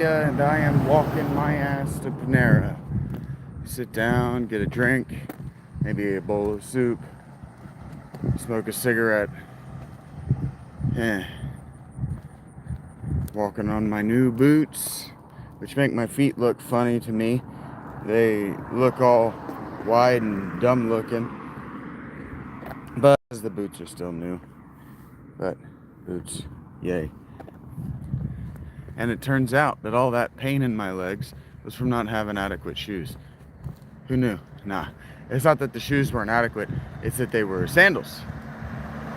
And I am walking my ass to Panera. Sit down, get a drink, maybe a bowl of soup, smoke a cigarette. Walking on my new boots, which make my feet look funny to me. They look all wide and dumb looking, but the boots are still new. But boots, yay. And it turns out that all that pain in my legs was from not having adequate shoes. Who knew? Nah. It's not that the shoes weren't adequate, it's that they were sandals.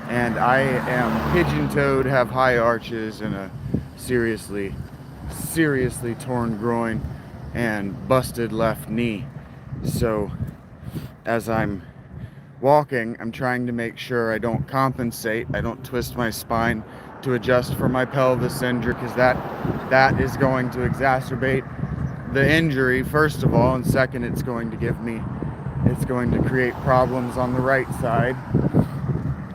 And I am pigeon-toed, have high arches, and a seriously torn groin and busted left knee. So as I'm walking, I'm trying to make sure I don't compensate, I don't twist my spine to adjust for my pelvis injury, because that is going to exacerbate the injury, first of all, and second, it's going to create problems on the right side,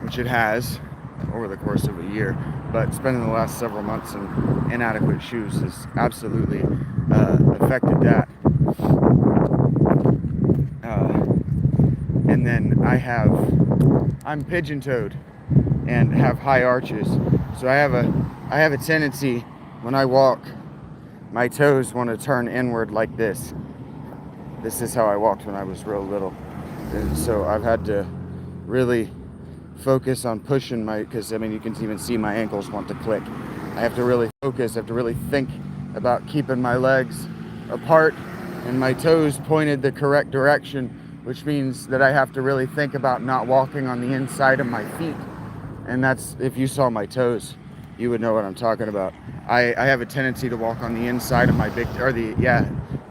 which it has over the course of a year. But spending the last several months in inadequate shoes has absolutely affected that. And then I'm pigeon-toed and have high arches, so I have a tendency when I walk, my toes want to turn inward like this. This is how I walked when I was real little, and so I've had to really focus on pushing because you can even see my ankles want to click. I have to really focus, I have to really think about keeping my legs apart and my toes pointed the correct direction, which means that I have to really think about not walking on the inside of my feet. And that's, if you saw my toes, you would know what I'm talking about. I have a tendency to walk on the inside of my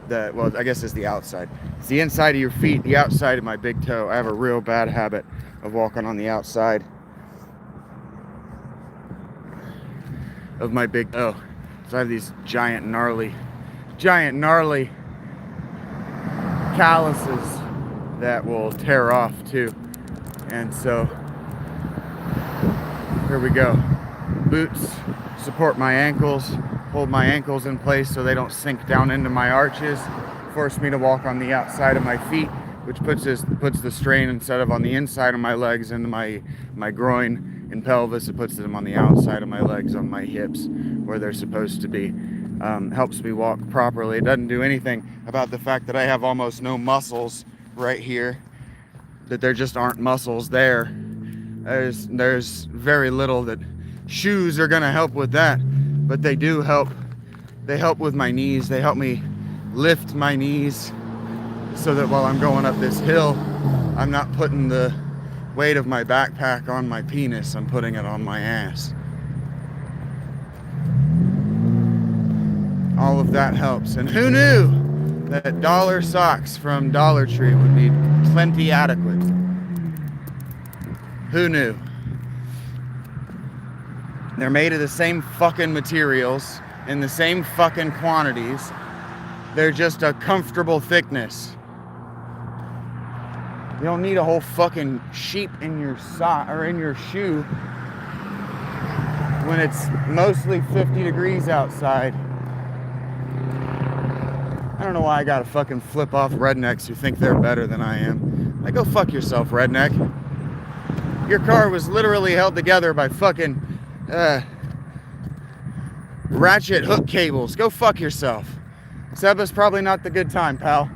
well, I guess it's the outside. It's the inside of your feet, the outside of my big toe. I have a real bad habit of walking on the outside of my big toe. So I have these giant gnarly calluses that will tear off too. And so here we go. Boots support my ankles, hold my ankles in place so they don't sink down into my arches, force me to walk on the outside of my feet, which puts the strain, instead of on the inside of my legs into my groin and pelvis, it puts them on the outside of my legs, on my hips, where they're supposed to be. Helps me walk properly. It doesn't do anything about the fact that I have almost no muscles right here, that there just aren't muscles there. There's very little that shoes are gonna help with that, but they do help. They help with my knees. They help me lift my knees so that while I'm going up this hill, I'm not putting the weight of my backpack on my penis, I'm putting it on my ass. All of that helps. And who knew that dollar socks from Dollar Tree would be plenty adequate? Who knew? They're made of the same fucking materials in the same fucking quantities. They're just a comfortable thickness. You don't need a whole fucking sheep in your sock or in your shoe when it's mostly 50 degrees outside. I don't know why I gotta fucking flip off rednecks who think they're better than I am. Like, go fuck yourself, redneck. Your car was literally held together by fucking ratchet hook cables. Go fuck yourself. Seba's probably not the good time, pal.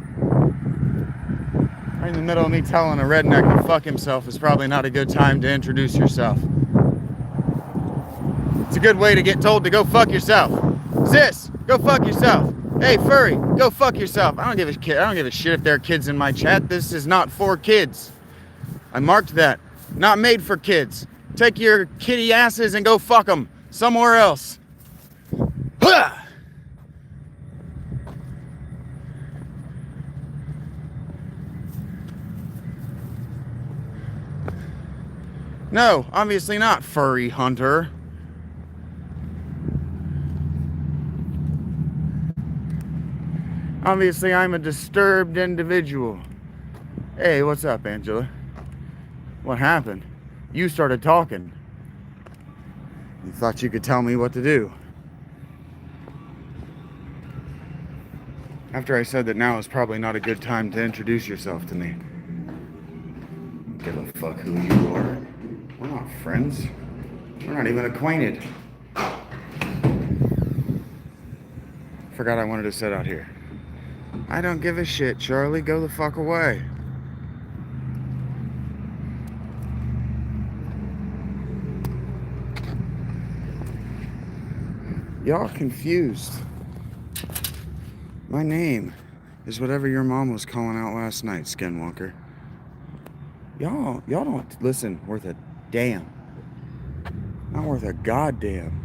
Right in the middle of me telling a redneck to fuck himself is probably not a good time to introduce yourself. It's a good way to get told to go fuck yourself. Sis, go fuck yourself. Hey, furry, go fuck yourself. I don't give a shit if there are kids in my chat. This is not for kids. I marked that. Not made for kids. Take your kitty asses and go fuck them somewhere else. Huh! No, obviously not, furry hunter. Obviously, I'm a disturbed individual. Hey, what's up, Angela? What happened? You started talking. You thought you could tell me what to do. After I said that now is probably not a good time to introduce yourself to me. Give a fuck who you are. We're not friends. We're not even acquainted. Forgot I wanted to sit out here. I don't give a shit, Charlie. Go the fuck away. Y'all confused. My name is whatever your mom was calling out last night, Skinwalker. Y'all don't listen worth a damn. Not worth a goddamn.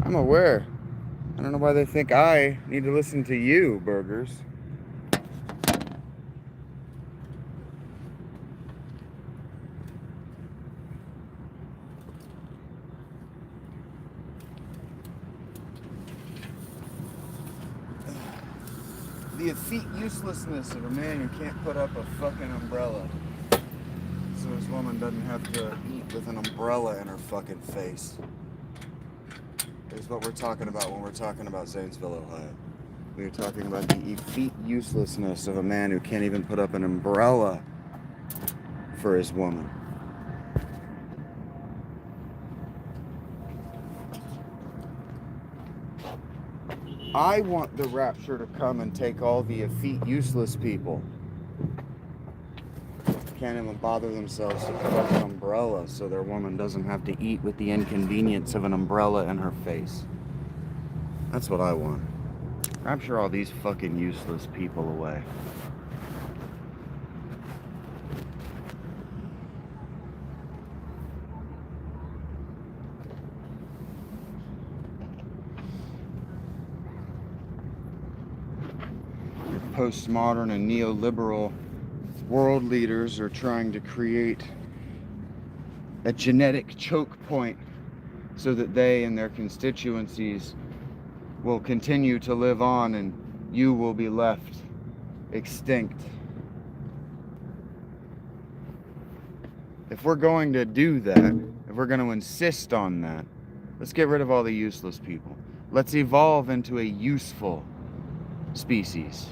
I'm aware. I don't know why they think I need to listen to you, burgers. The effete uselessness of a man who can't put up a fucking umbrella. So his woman doesn't have to eat with an umbrella in her fucking face. Is what we're talking about when we're talking about Zanesville, Ohio. We're talking about the effete uselessness of a man who can't even put up an umbrella for his woman. I want the rapture to come and take all the effete useless people. Can't even bother themselves to put up an umbrella so their woman doesn't have to eat with the inconvenience of an umbrella in her face. That's what I want. Rapture all these fucking useless people away. Postmodern and neoliberal world leaders are trying to create a genetic choke point so that they and their constituencies will continue to live on and you will be left extinct. If we're going to do that, if we're going to insist on that, let's get rid of all the useless people. Let's evolve into a useful species.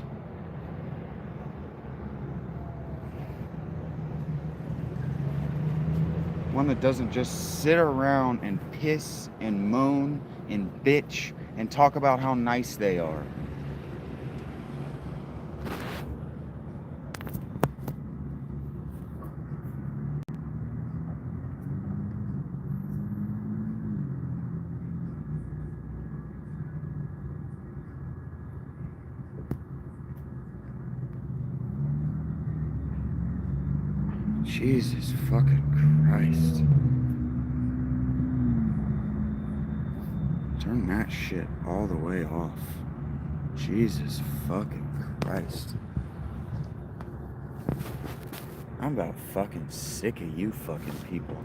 One that doesn't just sit around and piss and moan and bitch and talk about how nice they are. Jesus fucking Christ. Turn that shit all the way off. Jesus fucking Christ. I'm about fucking sick of you fucking people.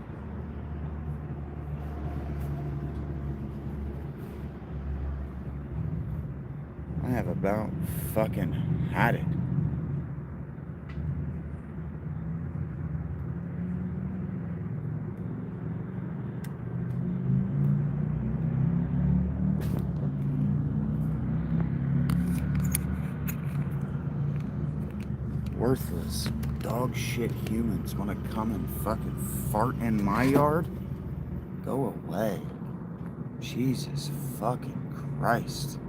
I have about fucking had it. Worthless dog shit humans want to come and fucking fart in my yard? Go away. Jesus fucking Christ.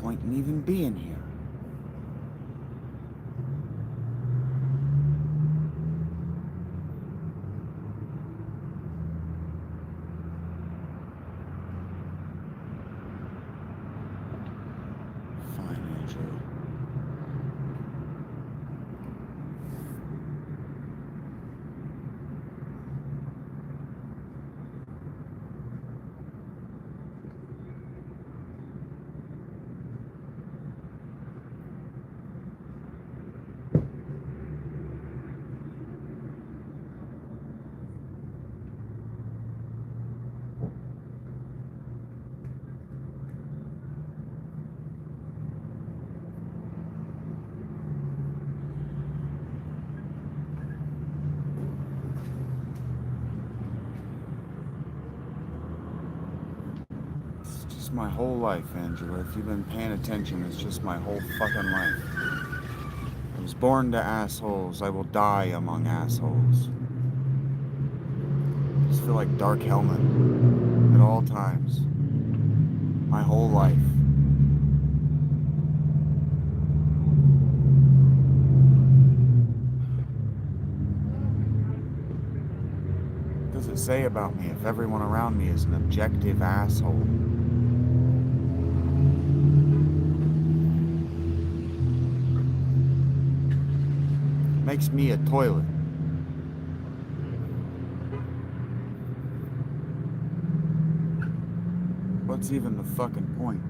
point in even being here. Fine, Andrew. My whole life, Angela. If you've been paying attention, it's just my whole fucking life. I was born to assholes. I will die among assholes. I just feel like Dark Helmet at all times. My whole life. What does it say about me if everyone around me is an objective asshole? Makes me a toilet. What's even the fucking point?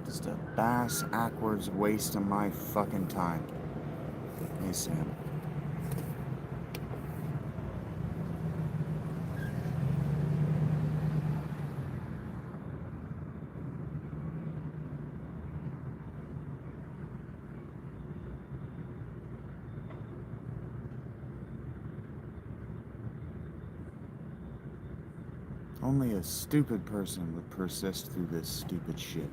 Just a bass-ackwards waste of my fucking time. Hey, Sam. Only a stupid person would persist through this stupid shit.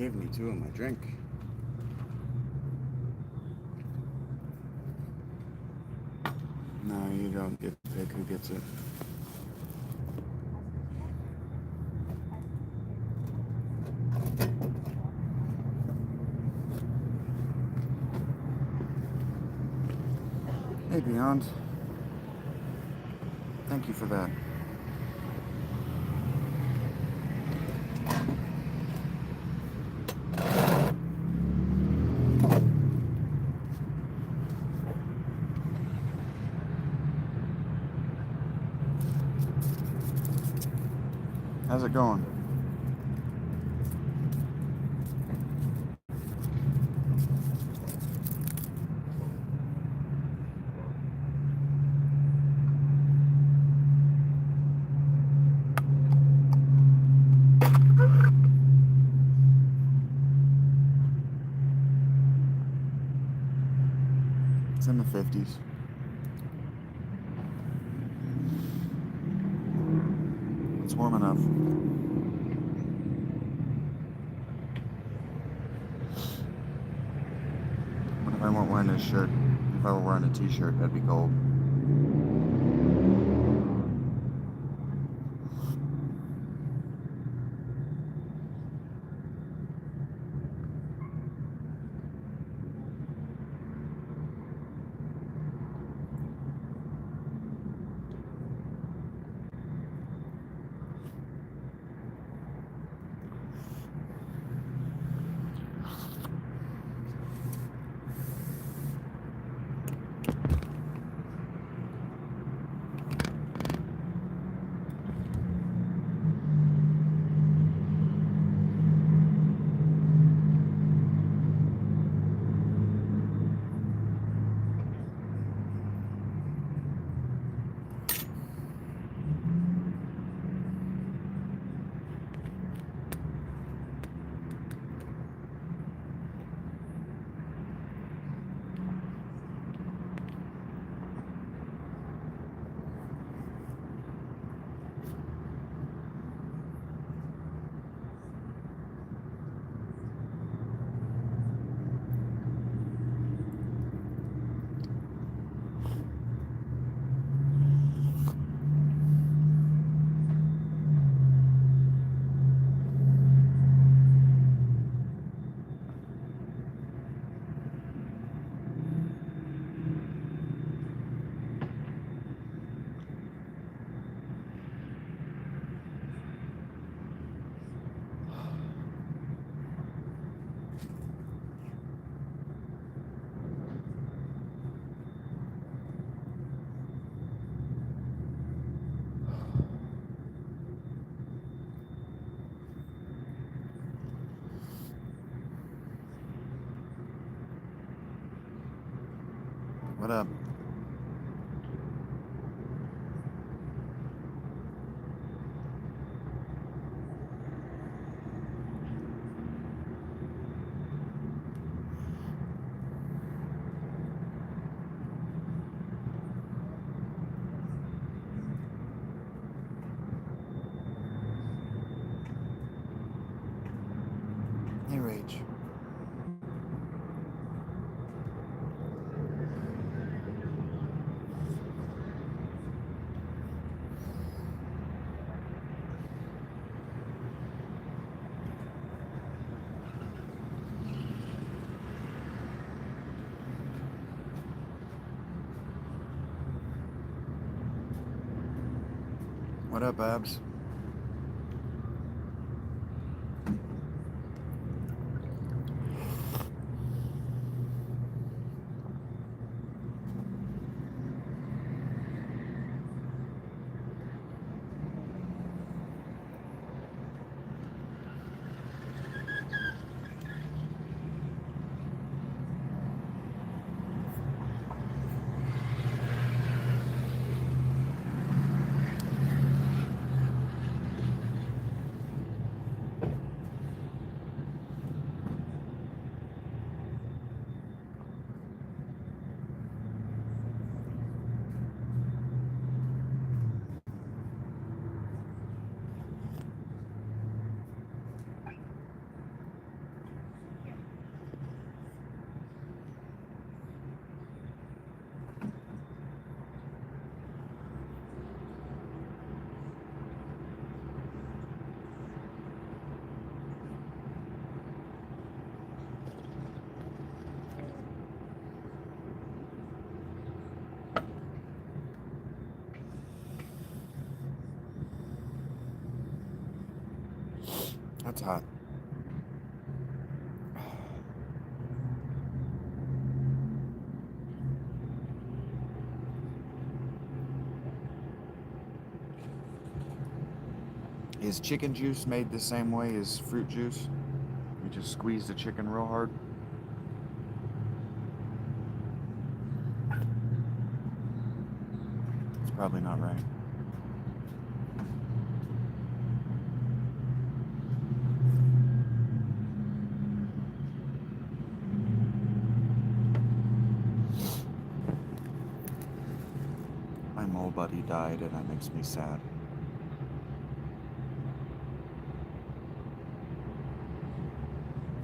gave me 2 of my drink. No, you don't get to pick who gets it. Hey, Beyond. Thank you for that. How's it going? It's in the 50s. It's warm enough. What if I weren't wearing this shirt? If I were wearing a t-shirt, that'd be cold. What up? Hey, Rage. What up, Abs? it's hot. Is chicken juice made the same way as fruit juice? You just squeeze the chicken real hard? It's probably not right. My mole buddy died and that makes me sad.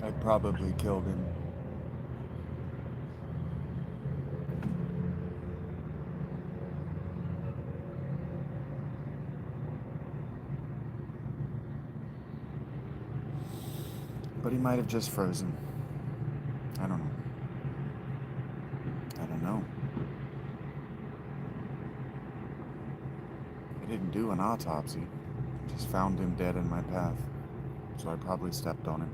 I probably killed him. But he might have just frozen. I don't know. I don't know. I didn't do an autopsy. Just found him dead in my path. So I probably stepped on him.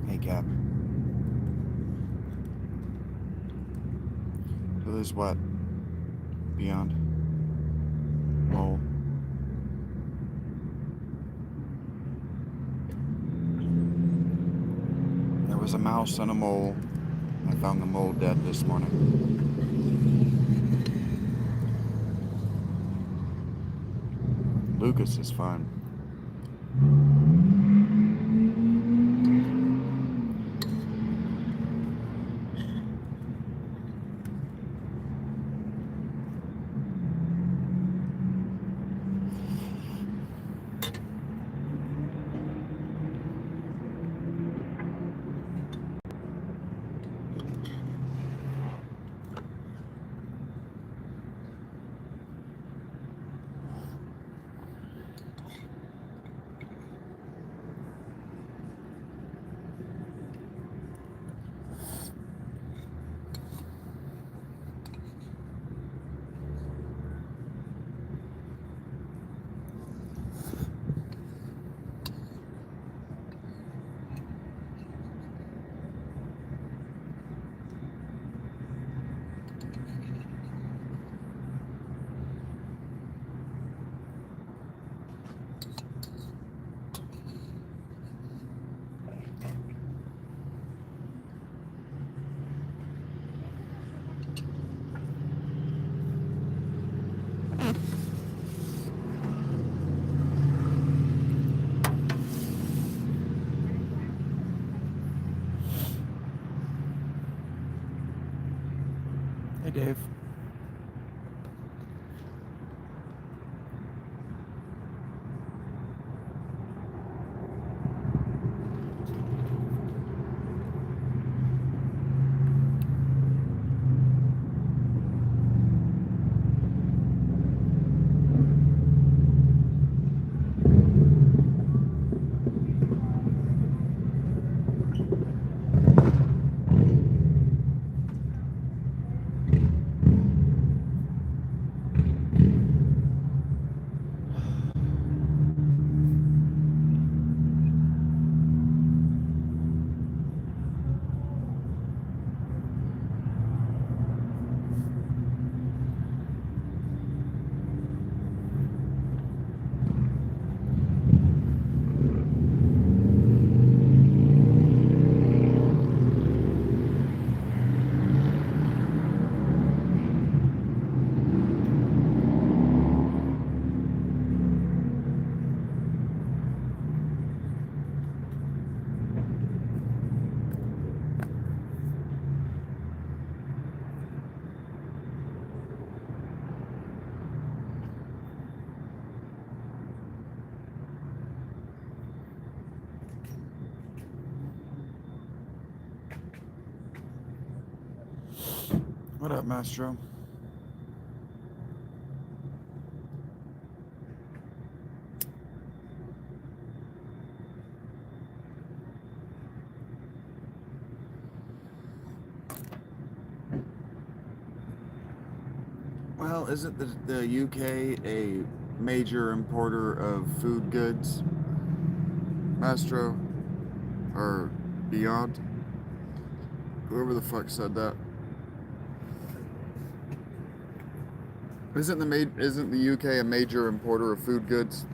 Hey, Cap. Who is what? Beyond? Mole? There was a mouse and a mole. I found the mole dead this morning. Lucas is fine. Hey, Dave. What up, Maestro? Well, isn't the UK a major importer of food goods, Maestro? Or beyond? Whoever the fuck said that. Isn't the UK a major importer of food goods?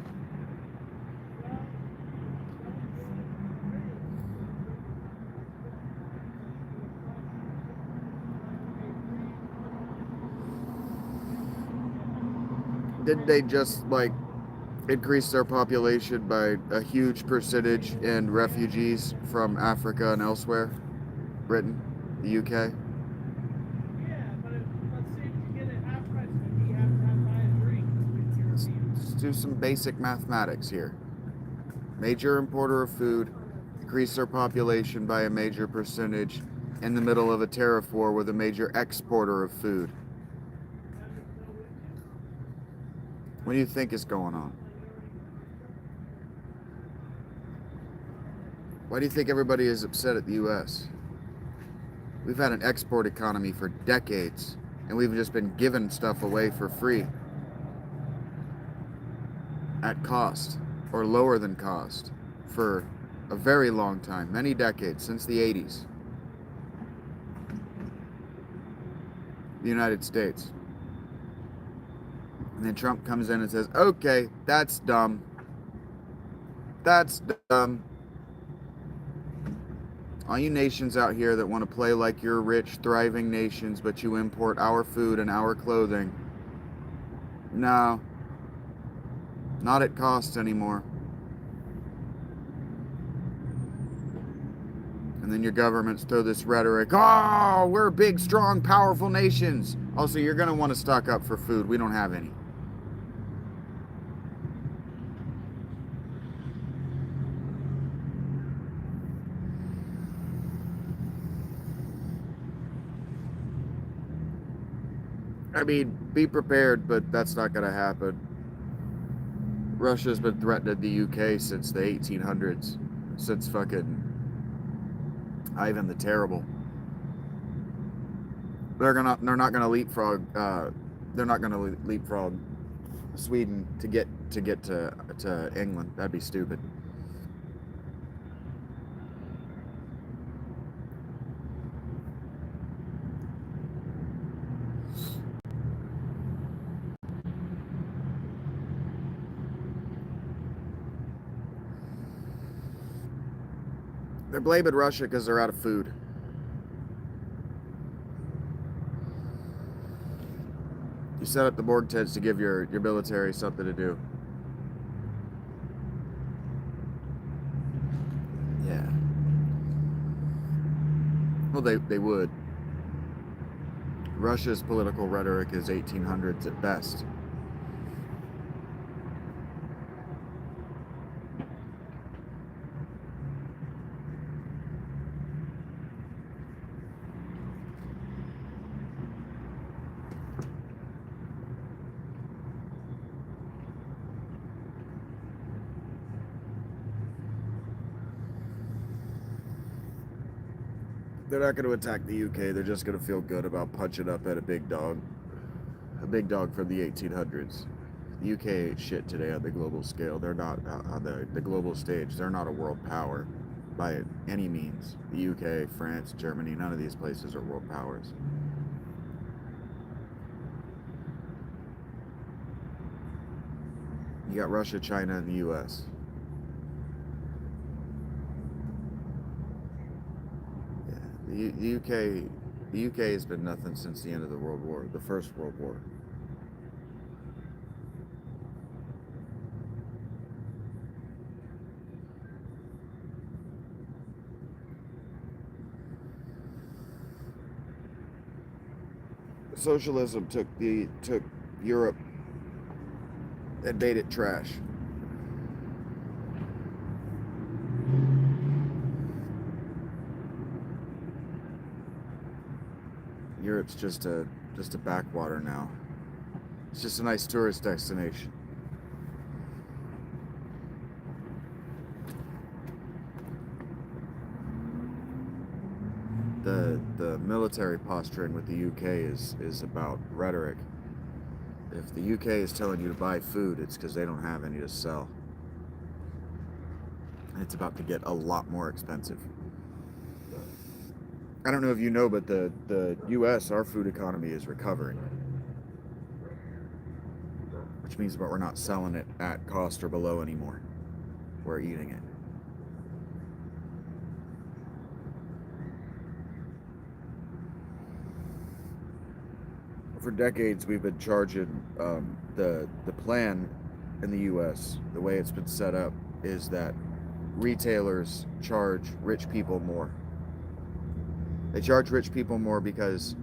Didn't they just like increase their population by a huge percentage in refugees from Africa and elsewhere? Britain, the UK? Let's do some basic mathematics here. Major importer of food, increase their population by a major percentage in the middle of a tariff war with a major exporter of food. What do you think is going on? Why do you think everybody is upset at the US? We've had an export economy for decades, and we've just been giving stuff away for free at cost or lower than cost for a very long time, many decades, since the 80s. The United States. And then Trump comes in and says, okay, that's dumb. That's dumb. All you nations out here that want to play like you're rich, thriving nations, but you import our food and our clothing. No. Not at cost anymore. And then your governments throw this rhetoric, oh, we're big, strong, powerful nations. Also, you're going to want to stock up for food. We don't have any. I mean, be prepared, but that's not going to happen. Russia's been threatening the UK since the 1800s, since fucking Ivan the Terrible. They're not gonna leapfrog. They're not gonna leapfrog Sweden to get to England. That'd be stupid. They're blaming Russia because they're out of food. You set up the Borg tents to give your military something to do. Yeah. Well, they would. Russia's political rhetoric is 1800s at best. They're not going to attack the UK. They're just going to feel good about punching up at a big dog from the 1800s. The UK ain't shit today on the global scale. They're not on the global stage. They're not a world power by any means. The UK, France, Germany, none of these places are world powers. You got Russia, China, and the US. The UK has been nothing since the end of the First World War. Socialism took Europe and made it trash. Europe's just a backwater now. It's just a nice tourist destination. The military posturing with the UK is about rhetoric. If the UK is telling you to buy food, it's because they don't have any to sell. And it's about to get a lot more expensive. I don't know if you know, but the US, our food economy is recovering. Which means that we're not selling it at cost or below anymore. We're eating it. For decades, we've been charging the plan in the U.S. The way it's been set up is that retailers charge rich people more. They charge rich people more because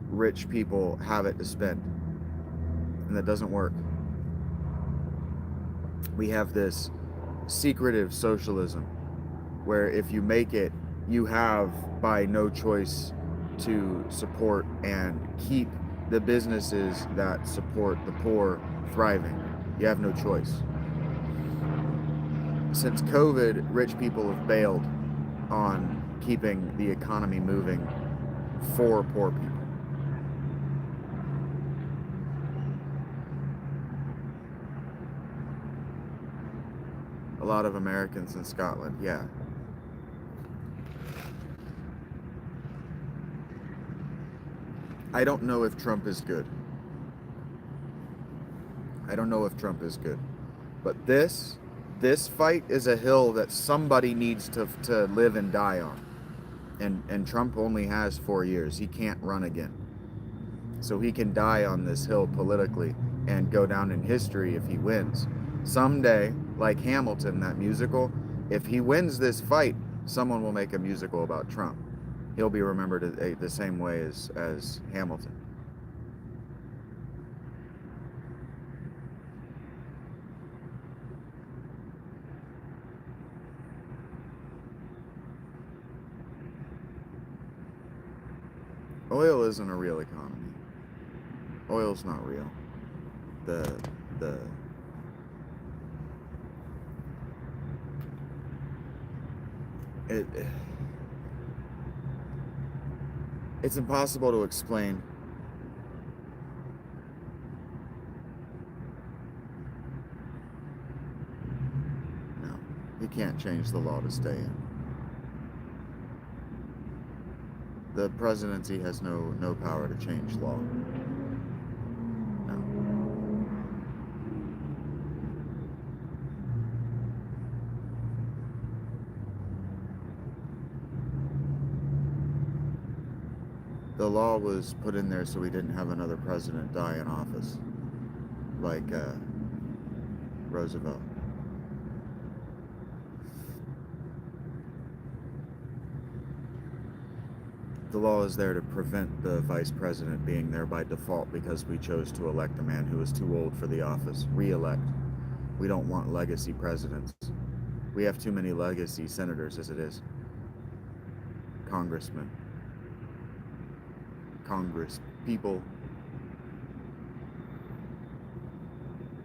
rich people have it to spend, and that doesn't work. We have this secretive socialism where if you make it, you have by no choice to support and keep the businesses that support the poor thriving. You have no choice. Since COVID, rich people have bailed on keeping the economy moving for poor people. A lot of Americans in Scotland, yeah. I don't know if Trump is good. I don't know if Trump is good. But this fight is a hill that somebody needs to live and die on. And Trump only has 4 years. He can't run again. So he can die on this hill politically and go down in history if he wins. Someday, like Hamilton, that musical, if he wins this fight, someone will make a musical about Trump. He'll be remembered the same way as Hamilton. Oil isn't a real economy. Oil's not real. It's impossible to explain. No, you can't change the law to stay in. The presidency has no power to change law. No. The law was put in there so we didn't have another president die in office, like Roosevelt. The law is there to prevent the vice president being there by default because we chose to elect a man who is too old for the office. Re-elect. We don't want legacy presidents. We have too many legacy senators as it is. Congressmen. Congress people.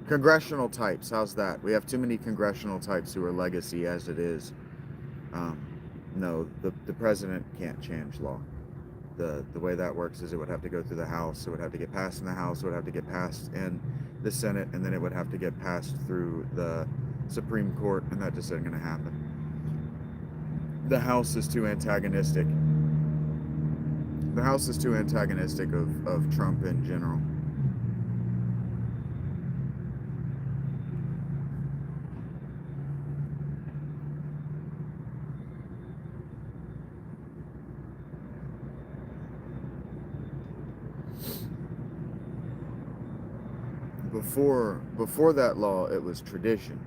Congressional types. How's that? We have too many congressional types who are legacy as it is. No, the president can't change law. The way that works is it would have to go through the House, it would have to get passed in the House, it would have to get passed in the Senate, and then it would have to get passed through the Supreme Court, and that just isn't going to happen. The House is too antagonistic. The House is too antagonistic of Trump in general. Before that law, it was tradition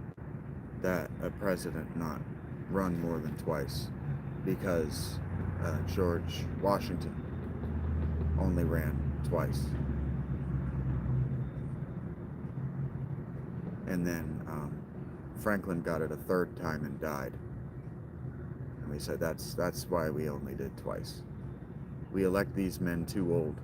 that a president not run more than twice, because George Washington only ran twice, and then Franklin got it a third time and died. And we said that's why we only did twice. We elect these men too old.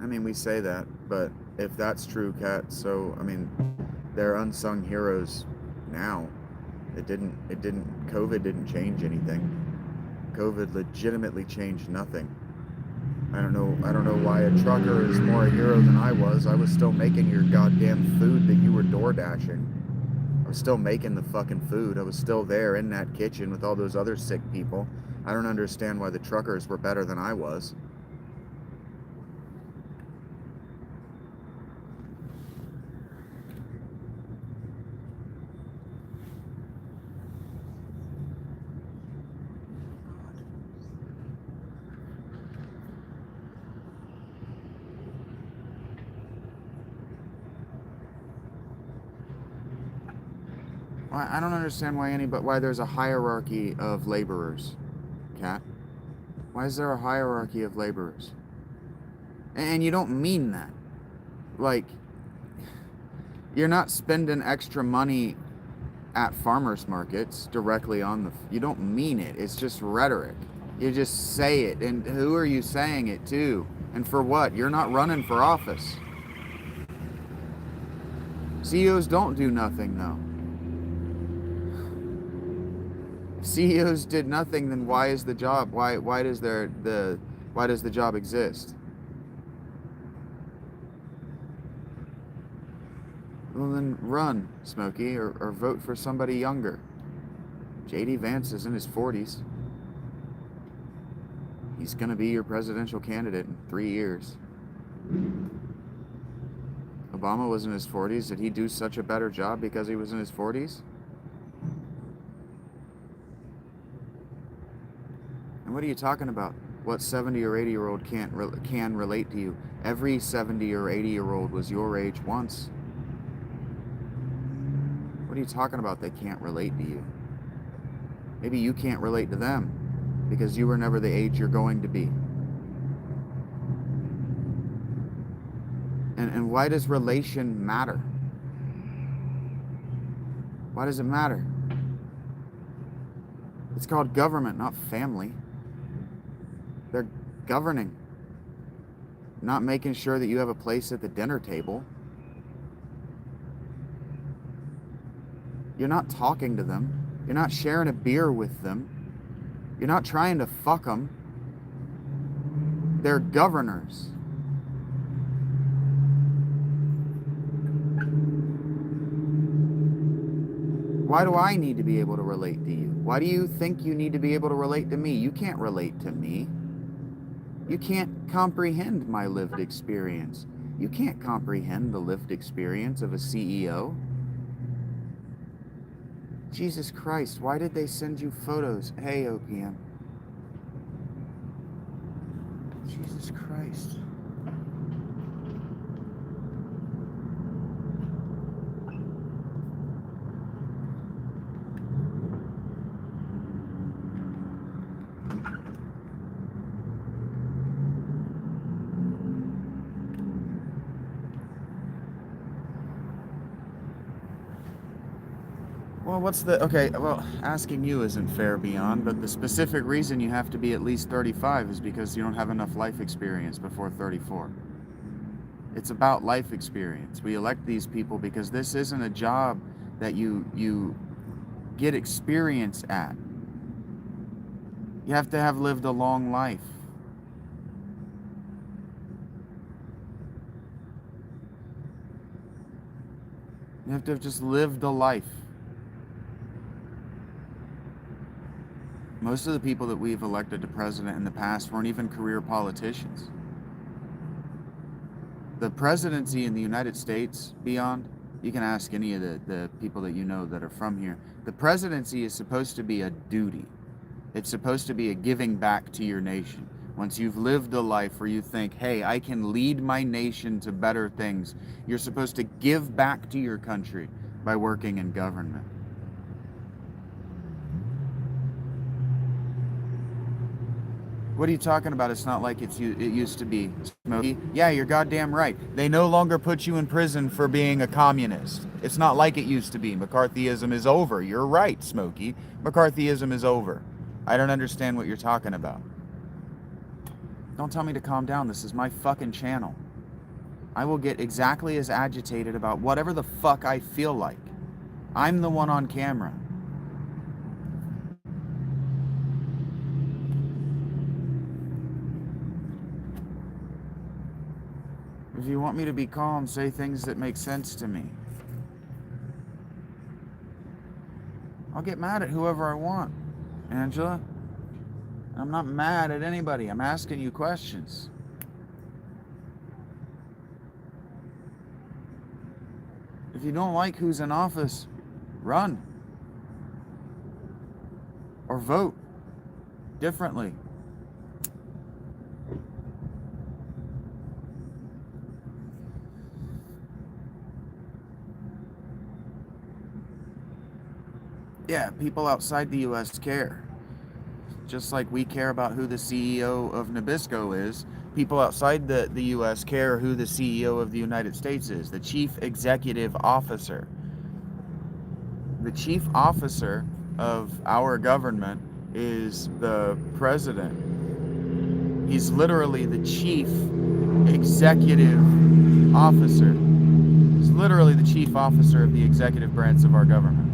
I mean, we say that, but if that's true, Kat, so, I mean, they're unsung heroes now. COVID didn't change anything. COVID legitimately changed nothing. I don't know why a trucker is more a hero than I was. I was still making your goddamn food that you were door dashing. I was still making the fucking food. I was still there in that kitchen with all those other sick people. I don't understand why the truckers were better than I was. I don't understand why there's a hierarchy of laborers, Kat. Why is there a hierarchy of laborers? And you don't mean that. Like, you're not spending extra money at farmers markets directly on you don't mean it. It's just rhetoric. You just say it. And who are you saying it to? And for what? You're not running for office. CEOs don't do nothing, though. CEOs did nothing, then why is the job? Why does the job exist? Well, then run, Smokey, or vote for somebody younger. J.D. Vance is in his 40s. He's going to be your presidential candidate in 3 years. Obama was in his 40s. Did he do such a better job because he was in his 40s? And what are you talking about? What 70 or 80-year-old can relate to you? Every 70 or 80-year-old was your age once. What are you talking about they can't relate to you? Maybe you can't relate to them because you were never the age you're going to be. And why does relation matter? Why does it matter? It's called government, not family. They're governing, not making sure that you have a place at the dinner table. You're not talking to them. You're not sharing a beer with them. You're not trying to fuck them. They're governors. Why do I need to be able to relate to you? Why do you think you need to be able to relate to me? You can't relate to me. You can't comprehend my lived experience. You can't comprehend the lived experience of a CEO. Jesus Christ, why did they send you photos? Hey, OPM. Jesus Christ. Well, okay, well, asking you isn't fair, Beyond, but the specific reason you have to be at least 35 is because you don't have enough life experience before 34. It's about life experience. We elect these people because this isn't a job that you get experience at. You have to have lived a long life. You have to have just lived a life. Most of the people that we've elected to president in the past weren't even career politicians. The presidency in the United States, Beyond, you can ask any of the people that you know that are from here. The presidency is supposed to be a duty. It's supposed to be a giving back to your nation. Once you've lived a life where you think, hey, I can lead my nation to better things, you're supposed to give back to your country by working in government. What are you talking about? It's not like it used to be, Smokey. Yeah, you're goddamn right. They no longer put you in prison for being a communist. It's not like it used to be. McCarthyism is over. You're right, Smokey. McCarthyism is over. I don't understand what you're talking about. Don't tell me to calm down. This is my fucking channel. I will get exactly as agitated about whatever the fuck I feel like. I'm the one on camera. If you want me to be calm, say things that make sense to me. I'll get mad at whoever I want, Angela. I'm not mad at anybody. I'm asking you questions. If you don't like who's in office, run. Or vote differently. Yeah, people outside the U.S. care. Just like we care about who the CEO of Nabisco is, people outside the U.S. care who the CEO of the United States is, the chief executive officer. The chief officer of our government is the president. He's literally the chief executive officer. He's literally the chief officer of the executive branch of our government.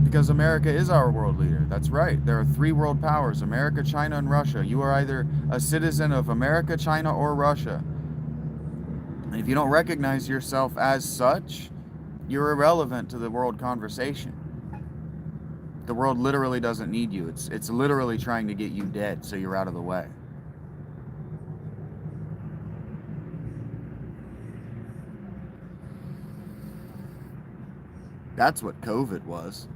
Because America is our world leader. That's right. There are 3 world powers, America, China, and Russia. You are either a citizen of America, China, or Russia. And if you don't recognize yourself as such, you're irrelevant to the world conversation. The world literally doesn't need you. It's literally trying to get you dead so you're out of the way. That's what COVID was.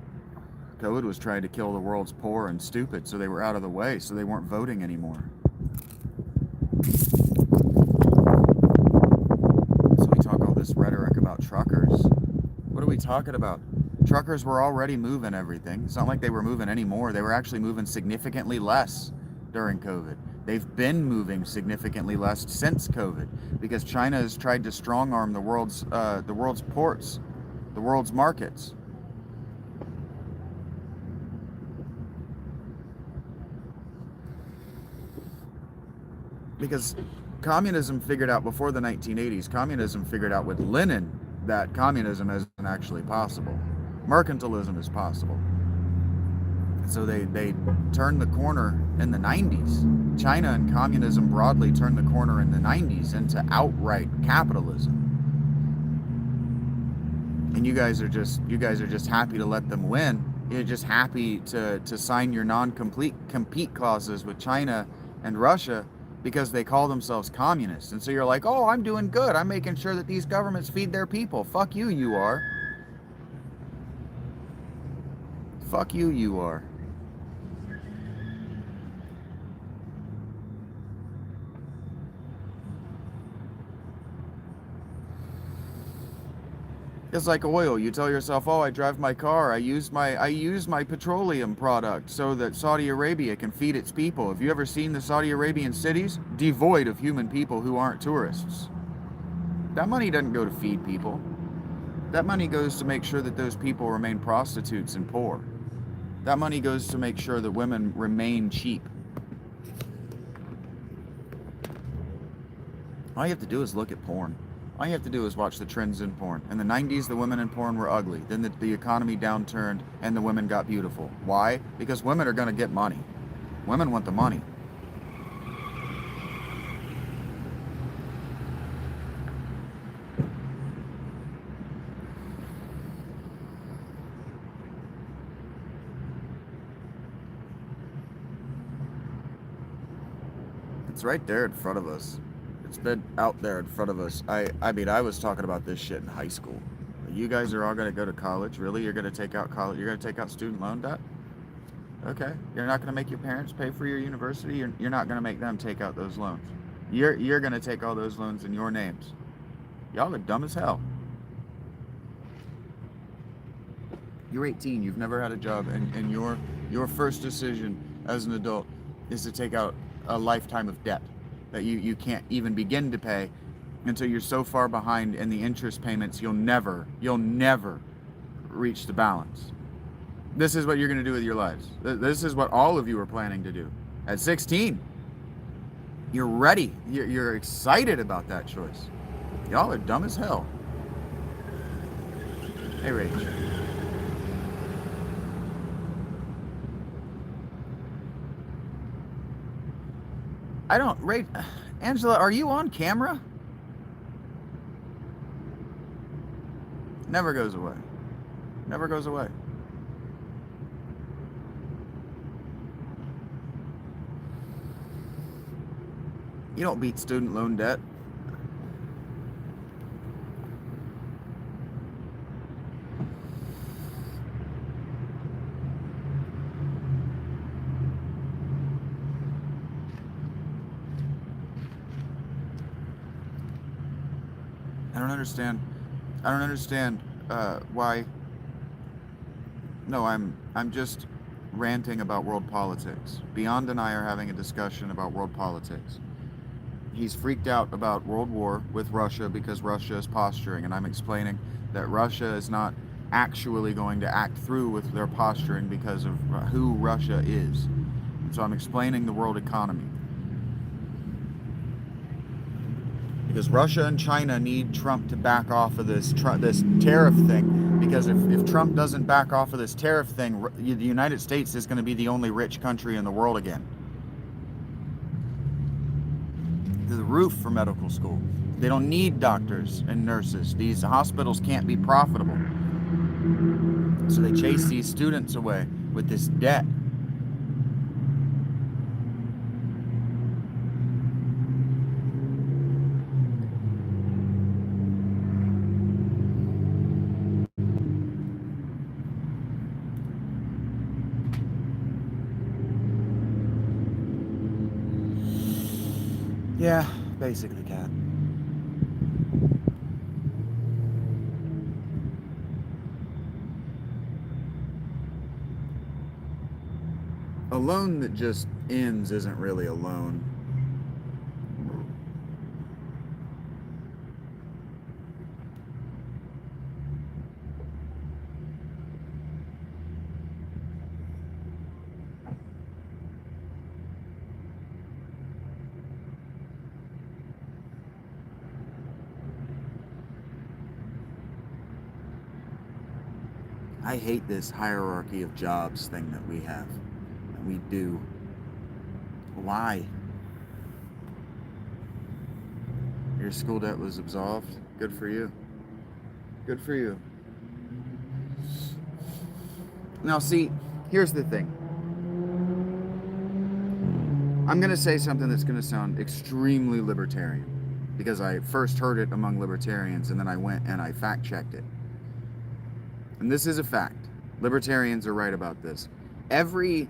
COVID was trying to kill the world's poor and stupid so they were out of the way, so they weren't voting anymore. So we talk all this rhetoric about truckers. What are we talking about? Truckers were already moving everything. It's not like they were moving any more. They were actually moving significantly less during COVID. They've been moving significantly less since COVID because China has tried to strong-arm the world's ports, the world's markets. Because communism figured out before the 1980s, communism figured out with Lenin that communism isn't actually possible. Mercantilism is possible. So they turned the corner in the 90s. China and communism broadly turned the corner in the 90s into outright capitalism. And you guys are just happy to let them win. You're just happy to sign your non-compete clauses with China and Russia because they call themselves communists. And so you're like, oh, I'm doing good. I'm making sure that these governments feed their people. Fuck you, you are. Fuck you, you are. It's like oil. You tell yourself, oh, I drive my car. I use my petroleum product so that Saudi Arabia can feed its people. Have you ever seen the Saudi Arabian cities? Devoid of human people who aren't tourists. That money doesn't go to feed people. That money goes to make sure that those people remain prostitutes and poor. That money goes to make sure that women remain cheap. All you have to do is look at porn. All you have to do is watch the trends in porn. In the 90s, the women in porn were ugly. Then the economy downturned and the women got beautiful. Why? Because women are going to get money. Women want the money. It's right there in front of us. It's been out there in front of us. I mean, I was talking about this shit in high school. You guys are all going to go to college? Really? You're going to take out college? You're going to take out student loan debt? Okay. You're not going to make your parents pay for your university? You're not going to make them take out those loans. You're going to take all those loans in your names. Y'all are dumb as hell. You're 18. You've never had a job, and your first decision as an adult is to take out a lifetime of debt that you can't even begin to pay until you're so far behind in the interest payments you'll never reach the balance. This is what you're going to do with your lives. This is what all of you are planning to do. At 16, you're ready. You're excited about that choice. Y'all are dumb as hell. Hey, Rach. Angela, are you on camera? Never goes away. Never goes away. You don't beat student loan debt. I don't understand why. No, I'm just ranting about world politics. Beyond and I are having a discussion about world politics. He's freaked out about World War with Russia because Russia is posturing, and I'm explaining that Russia is not actually going to act through with their posturing because of who Russia is. So I'm explaining the world economy. Because Russia and China need Trump to back off of this tariff thing. Because if Trump doesn't back off of this tariff thing, the United States is going to be the only rich country in the world again. The roof for medical school. They don't need doctors and nurses. These hospitals can't be profitable. So they chase these students away with this debt. Yeah, basically, Cat. A loan that just ends isn't really a loan. I hate this hierarchy of jobs thing that we have. That we do. Why? Your school debt was absolved? Good for you. Good for you. Now see, here's the thing. I'm going to say something that's going to sound extremely libertarian. Because I first heard it among libertarians and then I went and I fact-checked it. And this is a fact. Libertarians are right about this. Every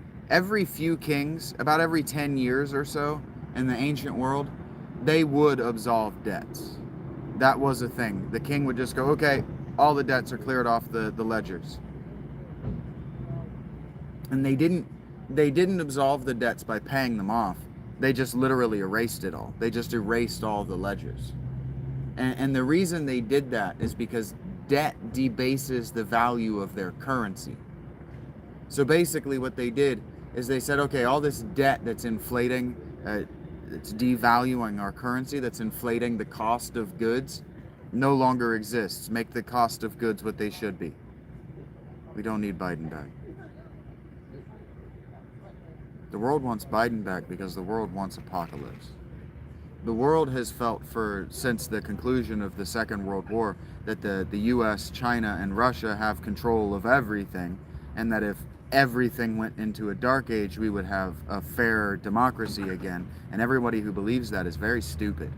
few kings, about every 10 years or so in the ancient world, they would absolve debts. That was a thing. The king would just go, okay, all the debts are cleared off the ledgers. And they didn't absolve the debts by paying them off. They just literally erased it all. They just erased all the ledgers. And the reason they did that is because debt debases the value of their currency. So basically what they did is they said, okay, all this debt that's inflating, it's devaluing our currency, that's inflating the cost of goods, no longer exists. Make the cost of goods what they should be. We don't need Biden back. The world wants Biden back because the world wants apocalypse. The world has felt since the conclusion of the Second World War that the US, China, and Russia have control of everything, and that if everything went into a dark age, we would have a fair democracy again. And everybody who believes that is very stupid.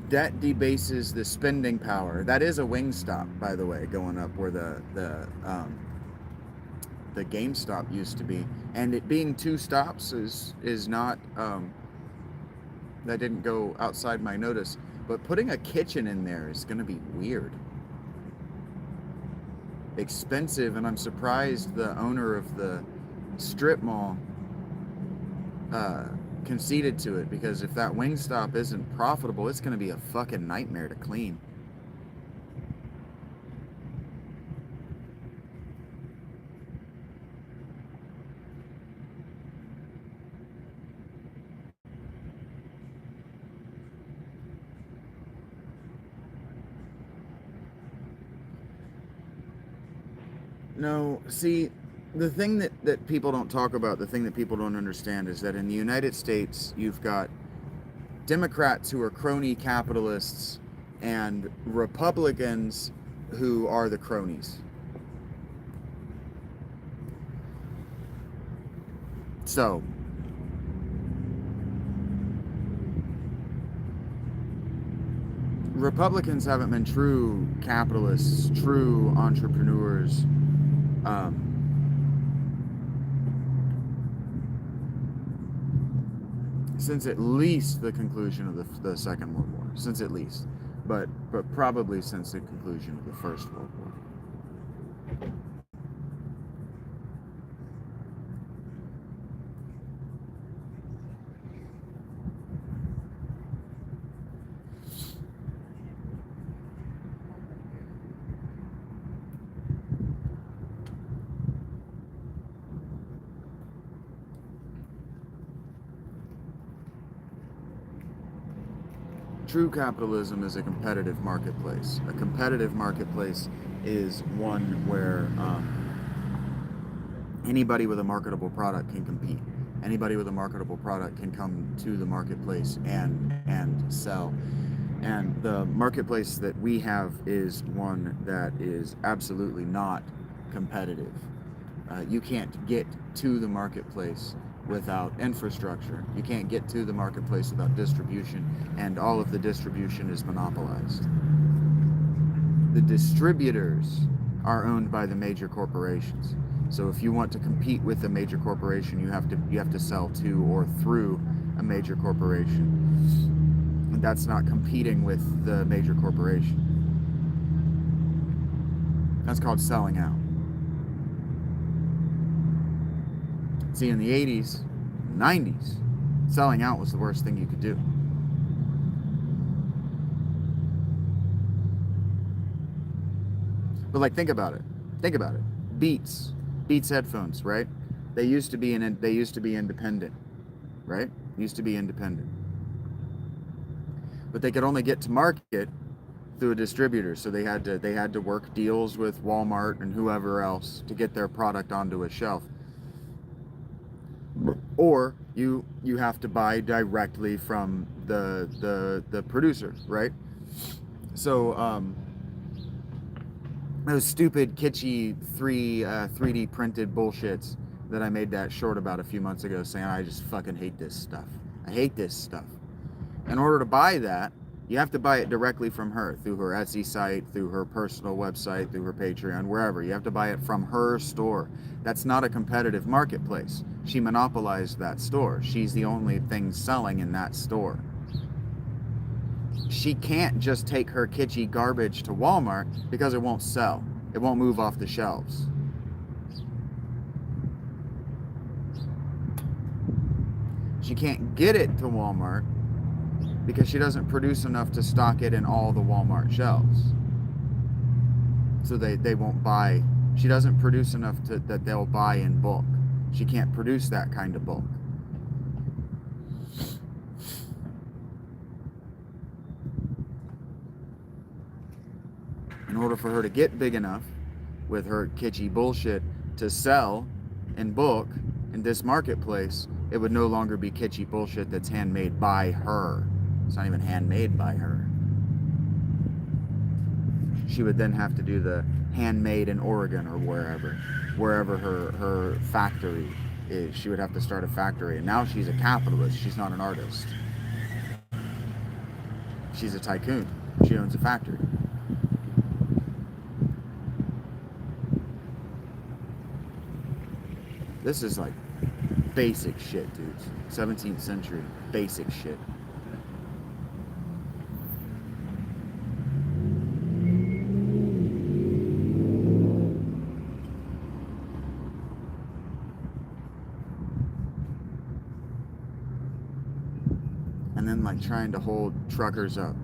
Debt debases the spending power. That is a Wingstop, by the way, going up where the GameStop used to be, and it being 2 stops is not that didn't go outside my notice. But putting a kitchen in there is going to be weird, expensive, and I'm surprised the owner of the strip mall conceded to it, because if that Wingstop isn't profitable, it's going to be a fucking nightmare to clean. No, see, the thing that people don't talk about, the thing that people don't understand is that in the United States, you've got Democrats who are crony capitalists and Republicans who are the cronies. So, Republicans haven't been true capitalists, true entrepreneurs, since at least the conclusion of the Second World War. Since at least, but probably since the conclusion of the First World War. True capitalism is a competitive marketplace. A competitive marketplace is one where anybody with a marketable product can compete. Anybody with a marketable product can come to the marketplace and sell. And the marketplace that we have is one that is absolutely not competitive. You can't get to the marketplace without infrastructure. You can't get to the marketplace without distribution, and all of the distribution is monopolized. The distributors are owned by the major corporations. So if you want to compete with a major corporation, you have to sell to or through a major corporation. And that's not competing with the major corporation. That's called selling out. See, in the 80s, 90s, selling out was the worst thing you could do. But like, think about it. Beats headphones, right? They used to be independent, right? Used to be independent. But they could only get to market through a distributor, so they had to work deals with Walmart and whoever else to get their product onto a shelf. Or you have to buy directly from the producer, right? So those stupid kitschy 3D printed bullshits that I made that short about a few months ago, saying I just fucking hate this stuff. I hate this stuff. In order to buy that, you have to buy it directly from her, through her Etsy site, through her personal website, through her Patreon, wherever. You have to buy it from her store. That's not a competitive marketplace. She monopolized that store. She's the only thing selling in that store. She can't just take her kitschy garbage to Walmart because it won't sell. It won't move off the shelves. She can't get it to Walmart because she doesn't produce enough to stock it in all the Walmart shelves. So they won't buy. She doesn't produce enough that they'll buy in bulk. She can't produce that kind of bulk. In order for her to get big enough with her kitschy bullshit to sell in bulk in this marketplace, it would no longer be kitschy bullshit that's handmade by her. It's not even handmade by her. She would then have to do the handmade in Oregon or wherever her factory is. She would have to start a factory. And now she's a capitalist. She's not an artist. She's a tycoon. She owns a factory. This is like basic shit, dudes. 17th century basic shit. And then like trying to hold truckers up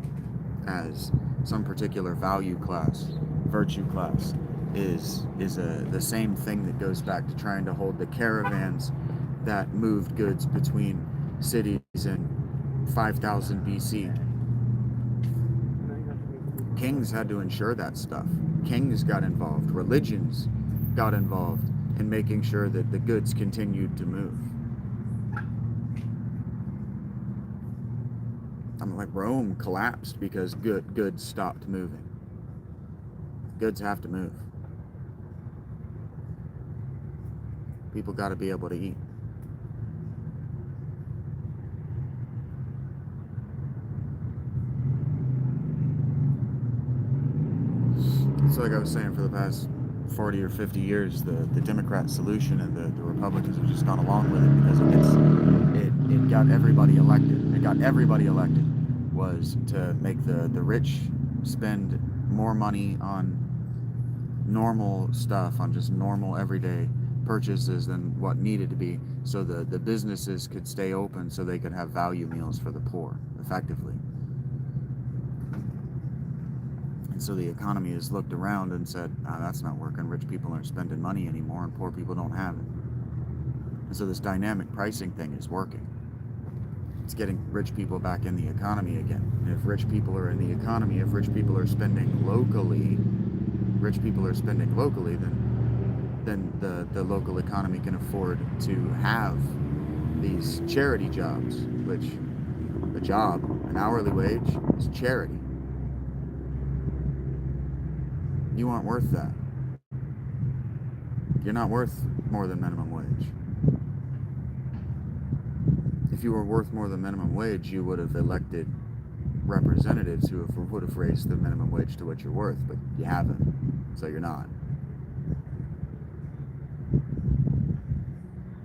as some particular value class, virtue class, is the same thing that goes back to trying to hold the caravans that moved goods between cities in 5000 BC. Kings had to ensure that stuff. Kings got involved. Religions got involved in making sure that the goods continued to move. I mean, like Rome collapsed because goods stopped moving. Goods have to move. People got to be able to eat. So like I was saying, for the past 40 or 50 years, the Democrat solution and the Republicans have just gone along with it because it got everybody elected. It got everybody elected was to make the rich spend more money on normal stuff, on just normal everyday purchases than what needed to be, so the businesses could stay open so they could have value meals for the poor effectively. And so the economy has looked around and said, that's not working. Rich people aren't spending money anymore and poor people don't have it. And so this dynamic pricing thing is working. It's getting rich people back in the economy again. And if rich people are in the economy, if rich people are spending locally, then the local economy can afford to have these charity jobs, which a job, an hourly wage, is charity. You aren't worth that. You're not worth more than minimum wage. If you were worth more than minimum wage, you would have elected representatives who would have raised the minimum wage to what you're worth, but you haven't, so you're not.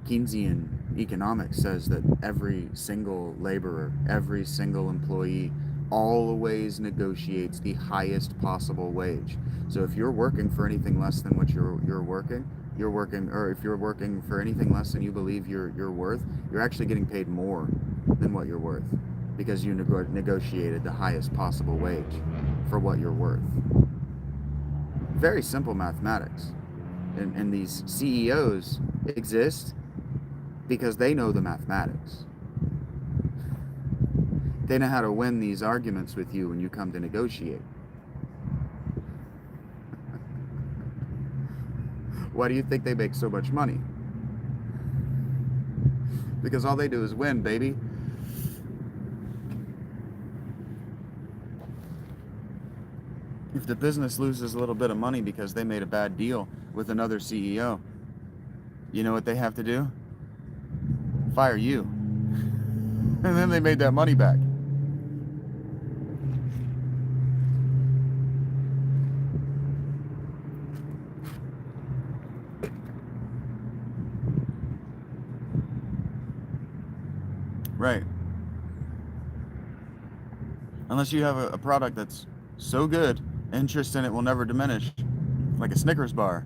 Keynesian economics says that every single laborer, every single employee always negotiates the highest possible wage. So if you're working for anything less than what you're working, or if you're working for anything less than you believe you're worth, you're actually getting paid more than what you're worth, because you negotiated the highest possible wage for what you're worth. Very simple mathematics. And these CEOs exist because they know the mathematics. They know how to win these arguments with you when you come to negotiate. Why do you think they make so much money? Because all they do is win, baby. If the business loses a little bit of money because they made a bad deal with another CEO, you know what they have to do? Fire you. And then they made that money back. Right. Unless you have a product that's so good, interest in it will never diminish. like a Snickers bar.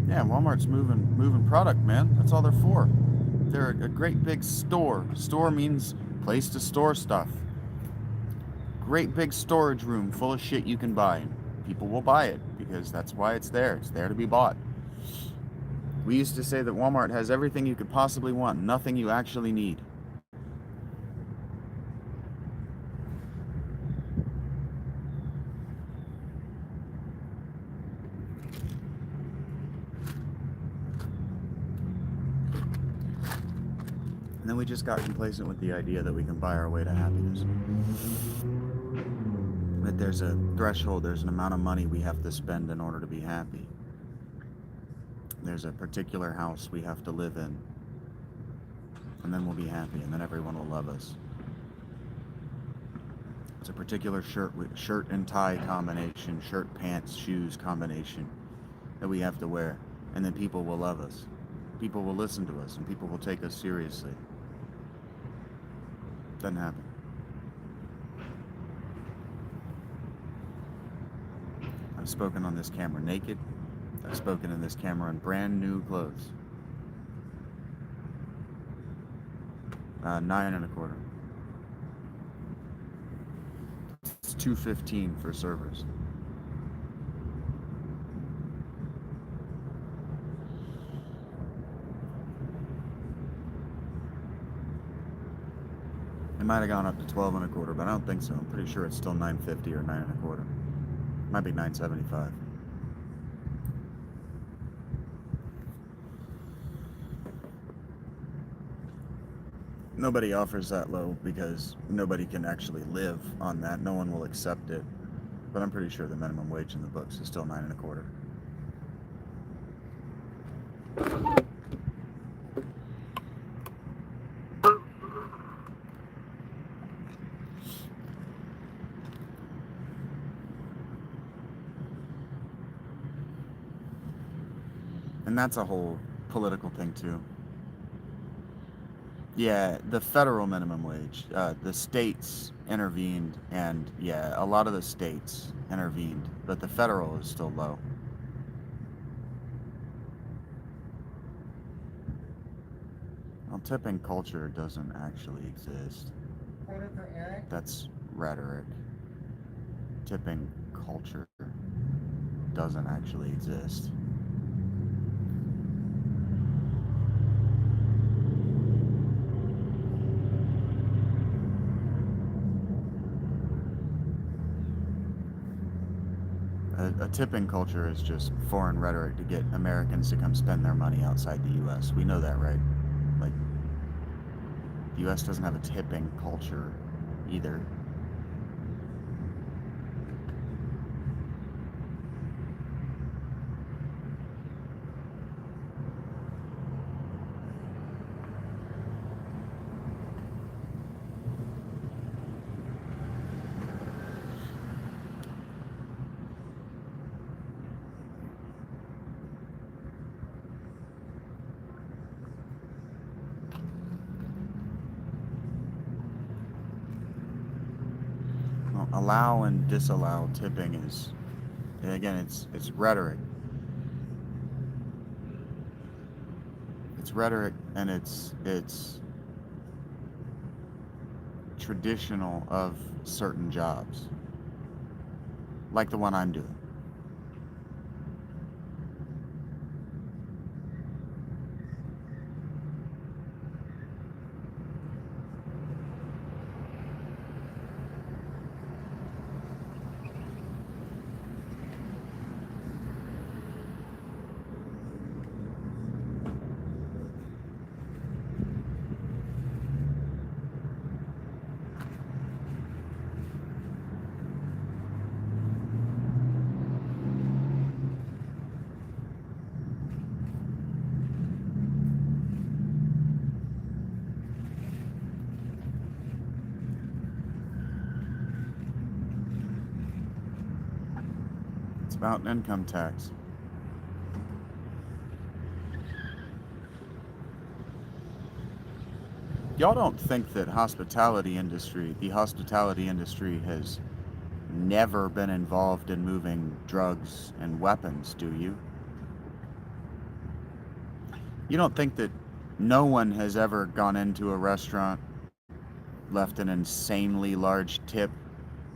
Yeah, Walmart's moving product, man. That's all they're for. They're a great big store. Store means place to store stuff. Great big storage room full of shit you can buy. People will buy it because that's why it's there. It's there to be bought. We used to say that Walmart has everything you could possibly want, nothing you actually need. And then we just got complacent with the idea that we can buy our way to happiness. That there's a threshold, there's an amount of money we have to spend in order to be happy. There's a particular house we have to live in, and then we'll be happy, and then everyone will love us. It's a particular shirt and tie combination, shirt, pants, shoes combination that we have to wear, and then people will love us. People will listen to us, and people will take us seriously. Doesn't happen. I've spoken on this camera naked. I've spoken in this camera in brand new clothes. 9 1/4. It's $2.15 for servers. It might have gone up to 12 1/4, but I don't think so. I'm pretty sure it's still $9.50 or 9 1/4. Might be $9.75. Nobody offers that low because nobody can actually live on that. No one will accept it. But I'm pretty sure the minimum wage in the books is still 9 1/4. And that's a whole political thing too. Yeah, the federal minimum wage. The states intervened, and yeah, a lot of the states intervened, but the federal is still low. Well, tipping culture doesn't actually exist. That's rhetoric. Tipping culture doesn't actually exist. A tipping culture is just foreign rhetoric to get Americans to come spend their money outside the U.S. We know that, right? Like, the U.S. doesn't have a tipping culture either. Allow and disallow tipping is, again, it's rhetoric. It's rhetoric, and it's traditional of certain jobs, like the one I'm doing. It's about income tax. Y'all don't think that the hospitality industry has never been involved in moving drugs and weapons, do you? You don't think that no one has ever gone into a restaurant, left an insanely large tip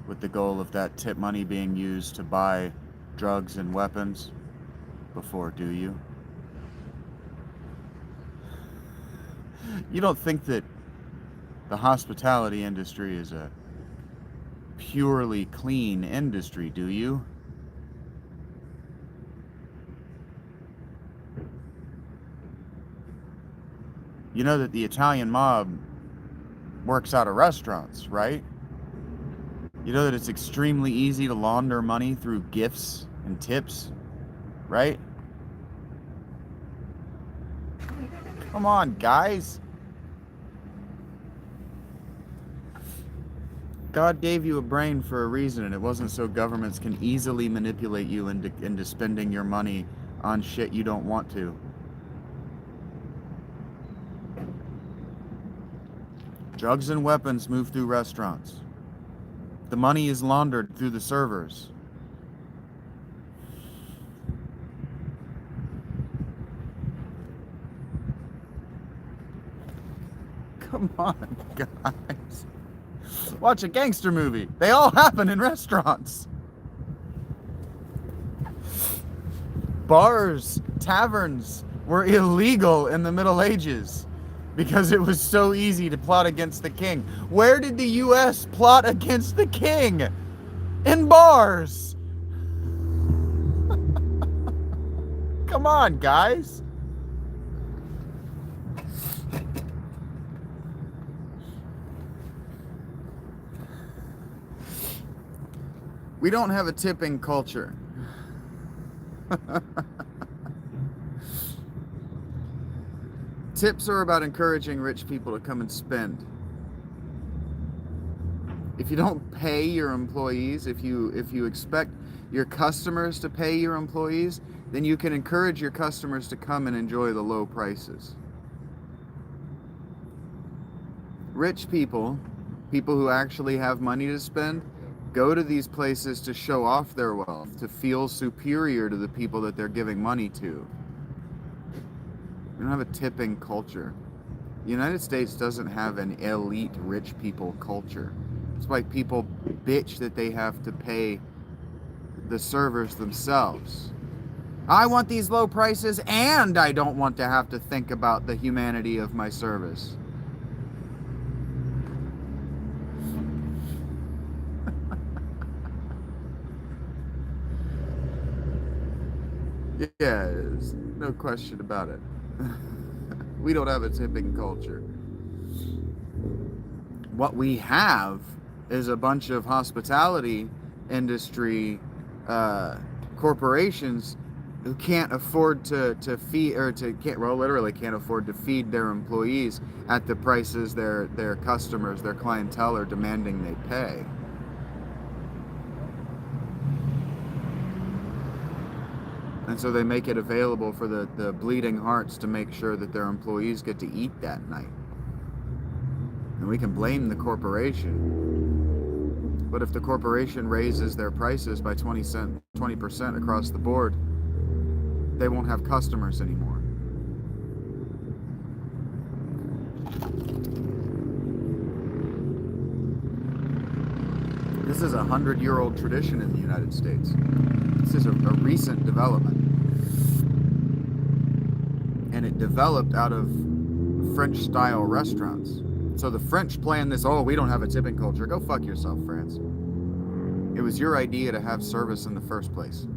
with the goal of that tip money being used to buy drugs and weapons before, do you? You don't think that the hospitality industry is a purely clean industry, do you? You know that the Italian mob works out of restaurants, right? You know that it's extremely easy to launder money through gifts and tips, right? Come on, guys. God gave you a brain for a reason, and it wasn't so governments can easily manipulate you into spending your money on shit you don't want to. Drugs and weapons move through restaurants. The money is laundered through the servers. Come on, guys. Watch a gangster movie. They all happen in restaurants. Bars, taverns were illegal in the Middle Ages because it was so easy to plot against the king. Where did the US plot against the king? In bars. Come on, guys. We don't have a tipping culture. Tips are about encouraging rich people to come and spend. If you don't pay your employees, if you expect your customers to pay your employees, then you can encourage your customers to come and enjoy the low prices. Rich people, people who actually have money to spend, go to these places to show off their wealth, to feel superior to the people that they're giving money to. We don't have a tipping culture. The United States doesn't have an elite rich people culture. It's why people bitch that they have to pay the servers themselves. I want these low prices and I don't want to have to think about the humanity of my service. Yeah, there's no question about it. We don't have a tipping culture. What we have is a bunch of hospitality industry corporations who can't afford to feed, or literally can't afford to feed their employees at the prices their customers, their clientele are demanding they pay. And so they make it available for the bleeding hearts to make sure that their employees get to eat that night. And we can blame the corporation. But if the corporation raises their prices by 20% across the board, they won't have customers anymore. This is a 100-year-old tradition in the United States. This is a recent development. And it developed out of French-style restaurants. So the French planned this, oh, we don't have a tipping culture. Go fuck yourself, France. It was your idea to have service in the first place.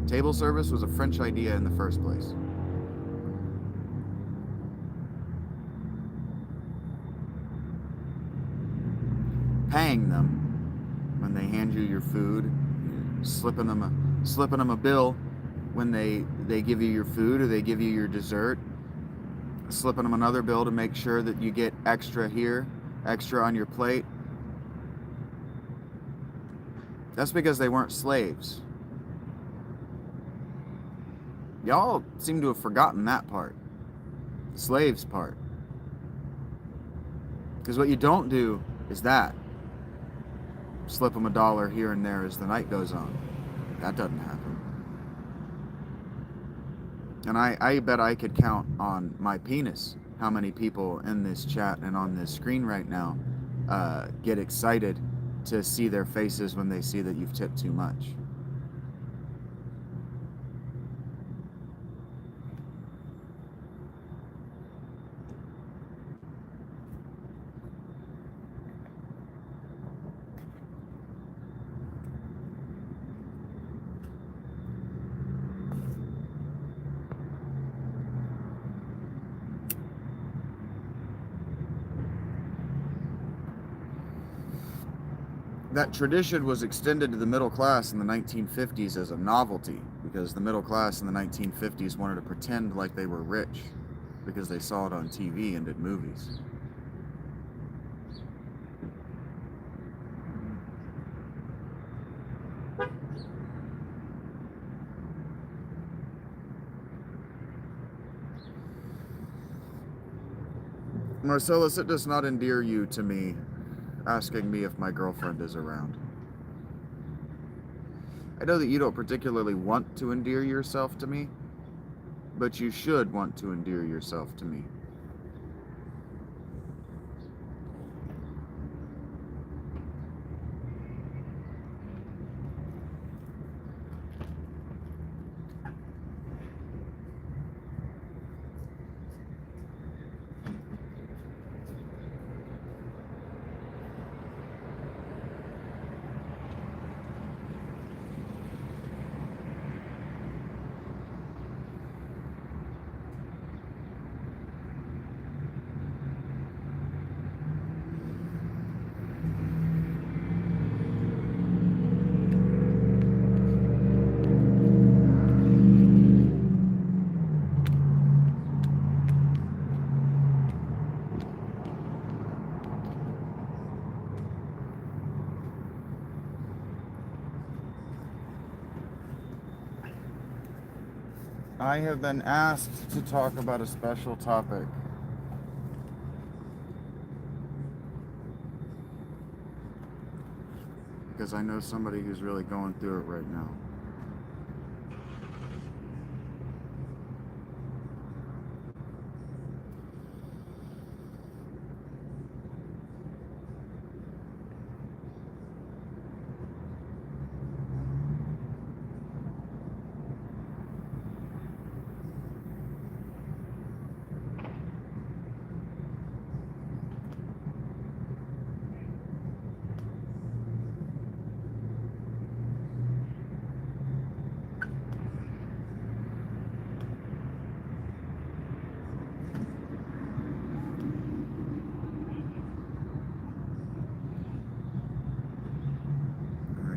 Table service was a French idea in the first place. Paying them when they hand you your food, slipping them a bill when they give you your food or they give you your dessert, slipping them another bill to make sure that you get extra here, extra on your plate. That's because they weren't slaves. Y'all seem to have forgotten that part, the slaves part. Because what you don't do is that. slip them $1 here and there as the night goes on. That doesn't happen. And I bet I could count on my penis how many people in this chat and on this screen right now get excited to see their faces when they see that you've tipped too much. That tradition was extended to the middle class in the 1950s as a novelty, because the middle class in the 1950s wanted to pretend like they were rich because they saw it on TV and at movies. Marcellus, it does not endear you to me asking me if my girlfriend is around. I know that you don't particularly want to endear yourself to me, but you should want to endear yourself to me. I have been asked to talk about a special topic. Because I know somebody who's really going through it right now.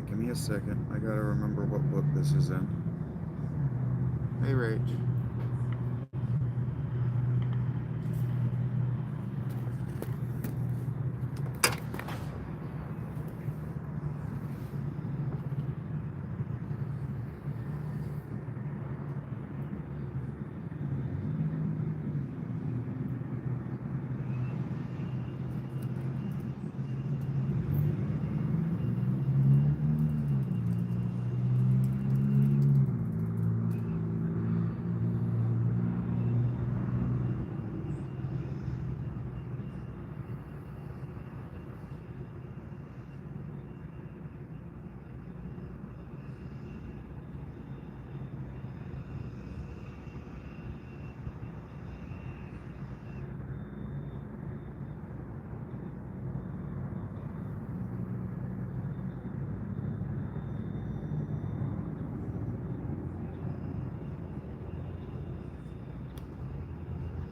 Give me a second. I gotta remember what book this is in. Hey, Rach.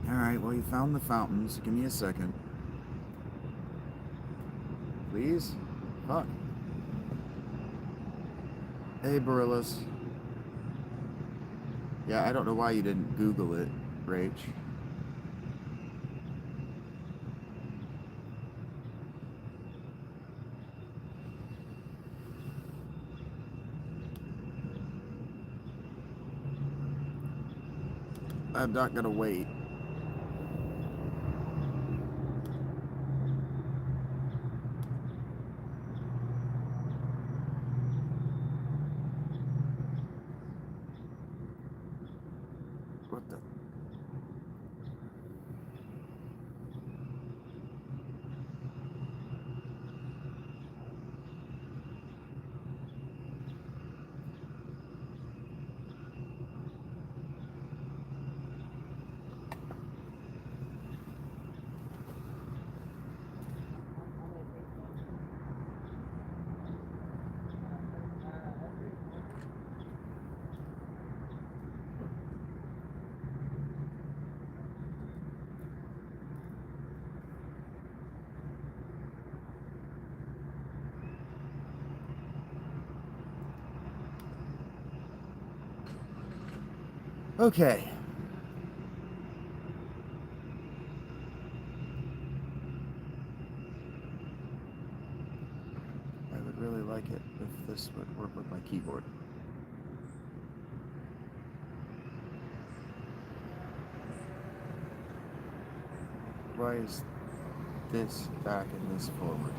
Alright, well, you found the fountains. Give me a second. Please? Fuck. Hey, Barillas. Yeah, I don't know why you didn't Google it, Rach. I'm not gonna wait. Okay. I would really like it if this would work with my keyboard. Why is this back and this forward?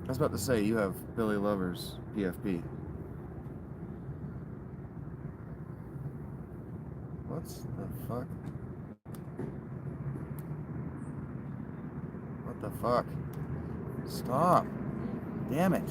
I was about to say, you have Billy Lover's PFP. What the fuck? What the fuck? Stop. Damn it.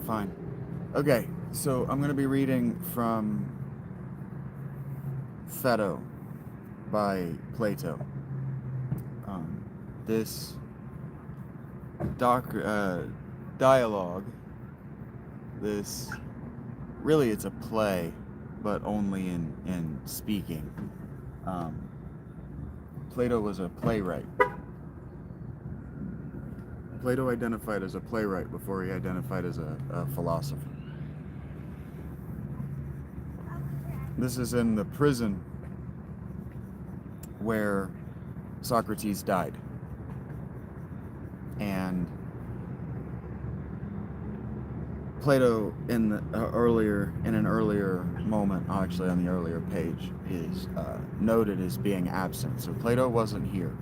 Fine. Okay, so I'm going to be reading from Phaedo by Plato. This dialogue, this, really it's a play, but only in speaking. Plato was a playwright. Plato identified as a playwright before he identified as a philosopher. This is in the prison where Socrates died. And Plato in an earlier moment, actually on the earlier page, is noted as being absent. So Plato wasn't here.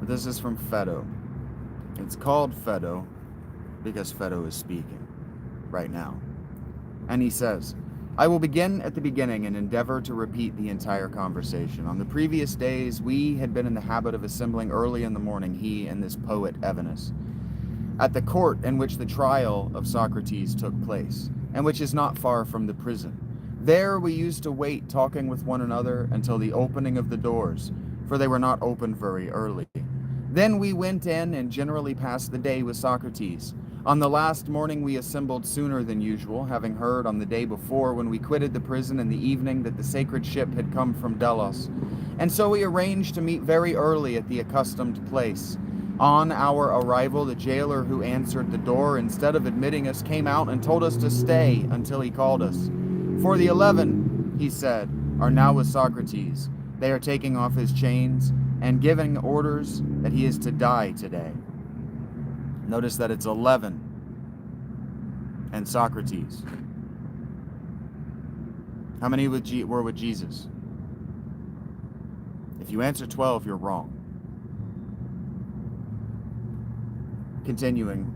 But this is from Phaedo. It's called Phaedo because Phaedo is speaking right now. And he says, I will begin at the beginning and endeavor to repeat the entire conversation. On the previous days, we had been in the habit of assembling early in the morning, he and this poet Evenus, at the court in which the trial of Socrates took place, and which is not far from the prison. There we used to wait, talking with one another, until the opening of the doors, for they were not opened very early. Then we went in and generally passed the day with Socrates. On the last morning we assembled sooner than usual, having heard on the day before when we quitted the prison in the evening that the sacred ship had come from Delos. And so we arranged to meet very early at the accustomed place. On our arrival, the jailer who answered the door, instead of admitting us, came out and told us to stay until he called us. For the 11, he said, are now with Socrates. They are taking off his chains and giving orders that he is to die today. Notice that it's 11 and Socrates. How many were with Jesus? If you answer 12, you're wrong. Continuing,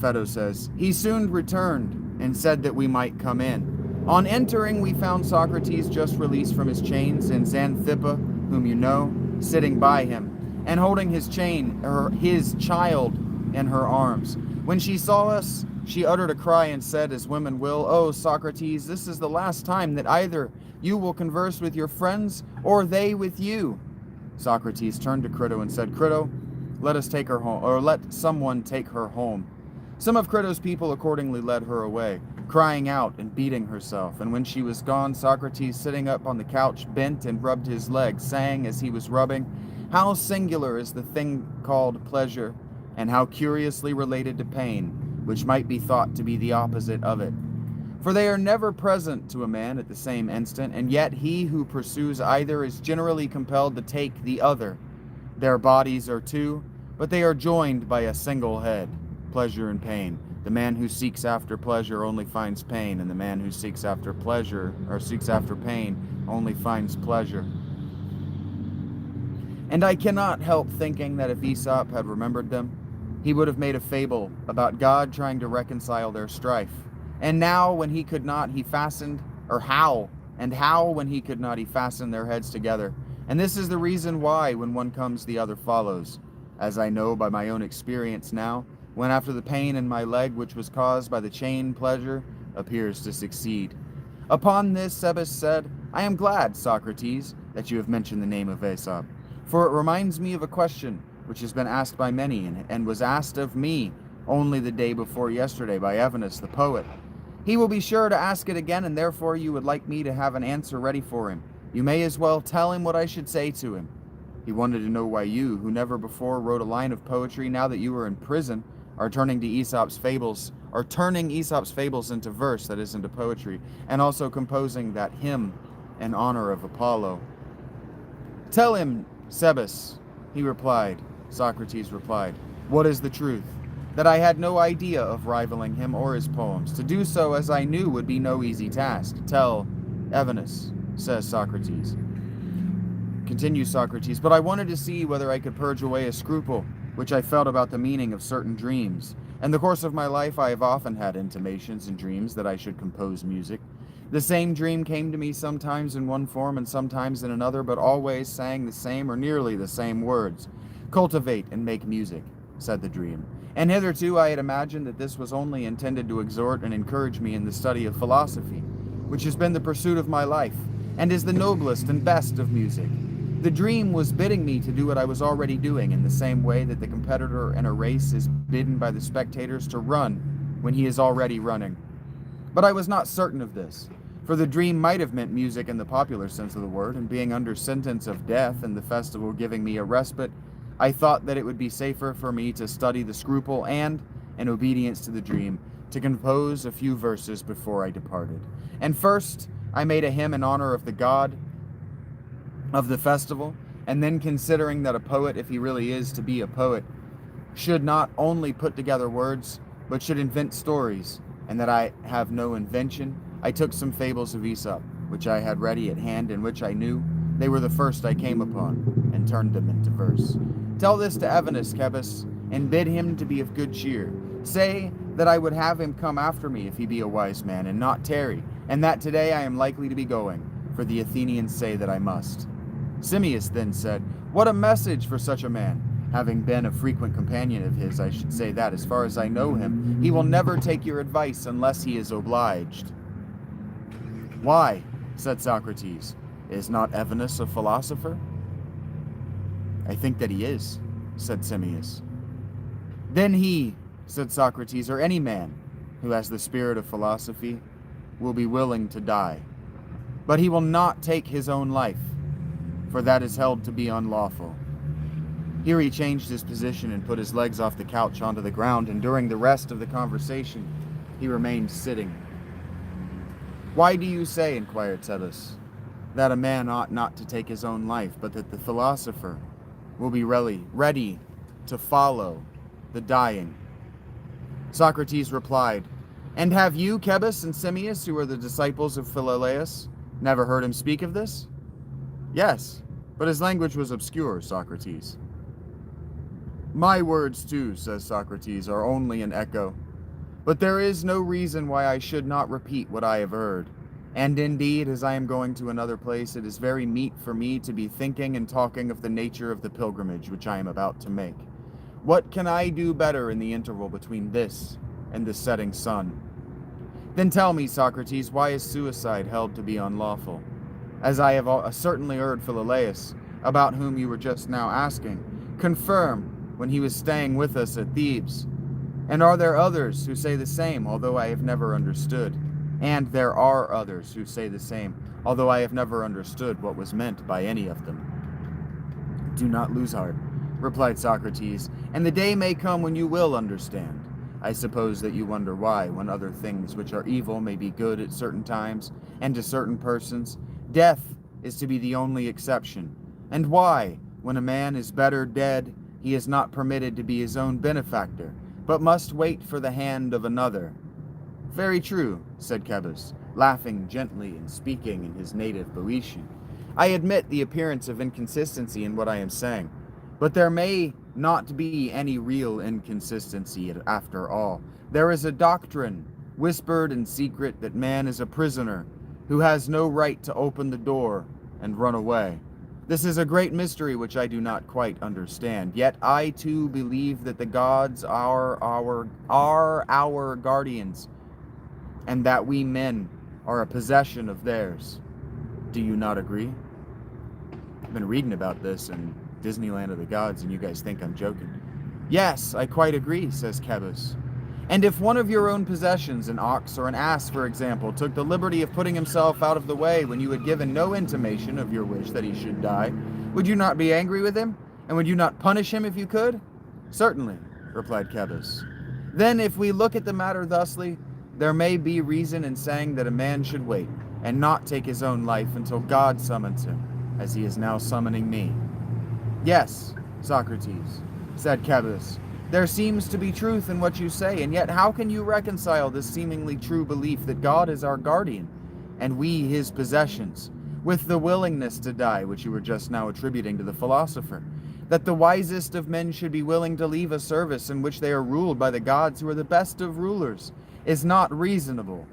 Phaedo says, he soon returned and said that we might come in. On entering, we found Socrates just released from his chains and Xanthippe, whom you know, sitting by him, and holding his child in her arms. When she saw us, she uttered a cry and said, as women will, "Oh, Socrates, this is the last time that either you will converse with your friends or they with you." Socrates turned to Crito and said, "Crito, let us take her home, or let someone take her home." Some of Crito's people accordingly led her away, crying out and beating herself. And when she was gone, Socrates, sitting up on the couch, bent and rubbed his legs, saying as he was rubbing, "How singular is the thing called pleasure, and how curiously related to pain, which might be thought to be the opposite of it. For they are never present to a man at the same instant, and yet he who pursues either is generally compelled to take the other. Their bodies are two, but they are joined by a single head, pleasure and pain. The man who seeks after pleasure only finds pain, and the man who seeks after pleasure, or seeks after pain, only finds pleasure. And I cannot help thinking that if Aesop had remembered them, he would have made a fable about God trying to reconcile their strife. And now, when he could not, he fastened, or how, and how, when he could not, he fastened their heads together. And this is the reason why, when one comes, the other follows. As I know by my own experience now, when after the pain in my leg, which was caused by the chain, pleasure appears to succeed. Upon this, Cebes said, I am glad, Socrates, that you have mentioned the name of Aesop, for it reminds me of a question which has been asked by many, and was asked of me only the day before yesterday by Evenus, the poet. He will be sure to ask it again, and therefore you would like me to have an answer ready for him. You may as well tell him what I should say to him. He wanted to know why you, who never before wrote a line of poetry, now that you are in prison, are turning Aesop's fables into verse, that is, into poetry, and also composing that hymn in honor of Apollo. Tell him, Cebes, Socrates replied, what is the truth? That I had no idea of rivaling him or his poems. To do so, as I knew, would be no easy task. Tell Evenus, says Socrates. Continues Socrates, but I wanted to see whether I could purge away a scruple which I felt about the meaning of certain dreams. In the course of my life, I have often had intimations in dreams that I should compose music. The same dream came to me sometimes in one form and sometimes in another, but always sang the same or nearly the same words. Cultivate and make music, said the dream. And hitherto I had imagined that this was only intended to exhort and encourage me in the study of philosophy, which has been the pursuit of my life, and is the noblest and best of music. The dream was bidding me to do what I was already doing, in the same way that the competitor in a race is bidden by the spectators to run when he is already running. But I was not certain of this, for the dream might have meant music in the popular sense of the word, and being under sentence of death and the festival giving me a respite, I thought that it would be safer for me to study the scruple and, in obedience to the dream, to compose a few verses before I departed. And first, I made a hymn in honor of the god of the festival, and then, considering that a poet, if he really is to be a poet, should not only put together words, but should invent stories, and that I have no invention, I took some fables of Aesop, which I had ready at hand, and which I knew they were the first I came upon, and turned them into verse. Tell this to Evenus, Cebes, and bid him to be of good cheer. Say that I would have him come after me if he be a wise man, and not tarry, and that today I am likely to be going, for the Athenians say that I must. Simmias then said, what a message for such a man! Having been a frequent companion of his, I should say that, as far as I know him, he will never take your advice unless he is obliged. Why? Said Socrates. Is not Evenus a philosopher? I think that he is, said Simmias. Then he, said Socrates, or any man who has the spirit of philosophy, will be willing to die. But he will not take his own life, for that is held to be unlawful. Here he changed his position and put his legs off the couch onto the ground, and during the rest of the conversation, he remained sitting. Why do you say, inquired Cebes, that a man ought not to take his own life, but that the philosopher will be ready to follow the dying? Socrates replied, and have you, Cebes and Simmias, who are the disciples of Philolaus, never heard him speak of this? Yes, but his language was obscure, Socrates. My words too, says Socrates, are only an echo. But there is no reason why I should not repeat what I have heard. And indeed, as I am going to another place, it is very meet for me to be thinking and talking of the nature of the pilgrimage which I am about to make. What can I do better in the interval between this and the setting sun? Then tell me, Socrates, why is suicide held to be unlawful? As I have certainly heard Philolaus, about whom you were just now asking, confirm when he was staying with us at Thebes. And are there others who say the same, although I have never understood? And there are others who say the same, although I have never understood what was meant by any of them. Do not lose heart, replied Socrates, and the day may come when you will understand. I suppose that you wonder why, when other things which are evil may be good at certain times, and to certain persons, death is to be the only exception. And why, when a man is better dead, he is not permitted to be his own benefactor, but must wait for the hand of another. Very true, said Cebes, laughing gently and speaking in his native Boeotian. I admit the appearance of inconsistency in what I am saying, but there may not be any real inconsistency after all. There is a doctrine, whispered in secret, that man is a prisoner who has no right to open the door and run away. This is a great mystery which I do not quite understand, yet I too believe that the gods are our guardians, and that we men are a possession of theirs. Do you not agree? I've been reading about this in Disneyland of the Gods, and you guys think I'm joking. Yes, I quite agree, says Kebus. And if one of your own possessions, an ox or an ass, for example, took the liberty of putting himself out of the way when you had given no intimation of your wish that he should die, would you not be angry with him? And would you not punish him if you could? Certainly, replied Kebus. Then, if we look at the matter thusly, there may be reason in saying that a man should wait, and not take his own life until God summons him, as he is now summoning me. Yes, Socrates, said Kebus. There seems to be truth in what you say, and yet how can you reconcile this seemingly true belief that God is our guardian, and we his possessions, with the willingness to die which you were just now attributing to the philosopher? That the wisest of men should be willing to leave a service in which they are ruled by the gods who are the best of rulers is not reasonable.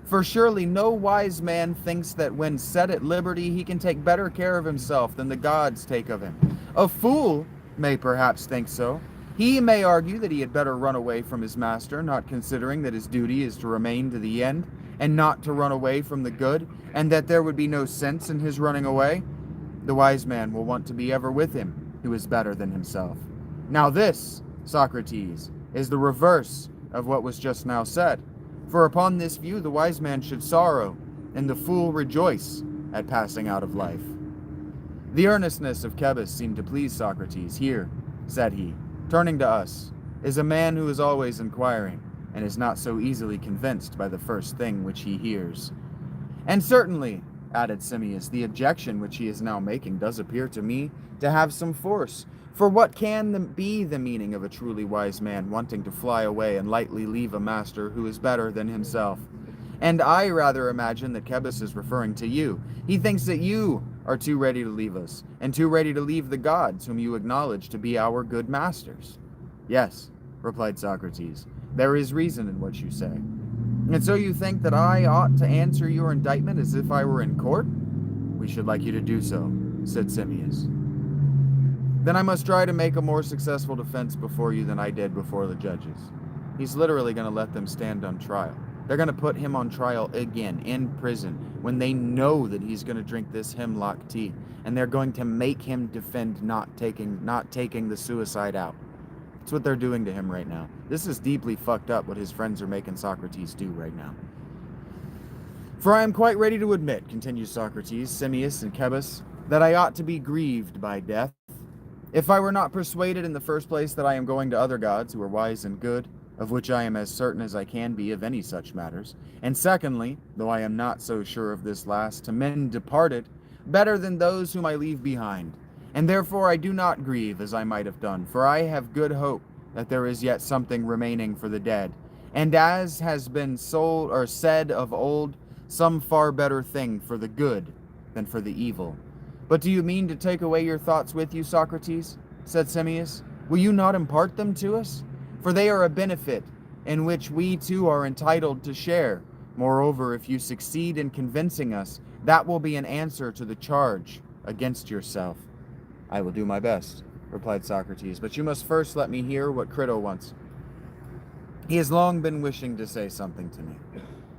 For surely no wise man thinks that when set at liberty he can take better care of himself than the gods take of him. A fool may perhaps think so. He may argue that he had better run away from his master, not considering that his duty is to remain to the end, and not to run away from the good, and that there would be no sense in his running away. The wise man will want to be ever with him, who is better than himself. Now this, Socrates, is the reverse of what was just now said. For upon this view the wise man should sorrow, and the fool rejoice at passing out of life. The earnestness of Kebus seemed to please Socrates. Here, said he, turning to us, is a man who is always inquiring, and is not so easily convinced by the first thing which he hears. And certainly, added Simmias, the objection which he is now making does appear to me to have some force. For what can be the meaning of a truly wise man wanting to fly away and lightly leave a master who is better than himself? And I rather imagine that Kebus is referring to you. He thinks that you are too ready to leave us, and too ready to leave the gods whom you acknowledge to be our good masters. Yes, replied Socrates, there is reason in what you say. And so you think that I ought to answer your indictment as if I were in court? We should like you to do so, said Simmias. Then I must try to make a more successful defense before you than I did before the judges. He's literally going to let them stand on trial. They're going to put him on trial again in prison when they know that he's going to drink this hemlock tea, and they're going to make him defend not taking the suicide out. That's what they're doing to him right now. This is deeply fucked up what his friends are making Socrates do right now. For I am quite ready to admit, continues Socrates, Simmias, and Kebus, that I ought to be grieved by death, if I were not persuaded in the first place that I am going to other gods who are wise and good, of which I am as certain as I can be of any such matters, and secondly, though I am not so sure of this last, to men departed, better than those whom I leave behind. And therefore I do not grieve as I might have done, for I have good hope that there is yet something remaining for the dead, and as has been said of old, some far better thing for the good than for the evil. But do you mean to take away your thoughts with you, Socrates? Said Simmias. Will you not impart them to us? For they are a benefit in which we too are entitled to share. Moreover, if you succeed in convincing us, that will be an answer to the charge against yourself. I will do my best, replied Socrates, but you must first let me hear what Crito wants. He has long been wishing to say something to me.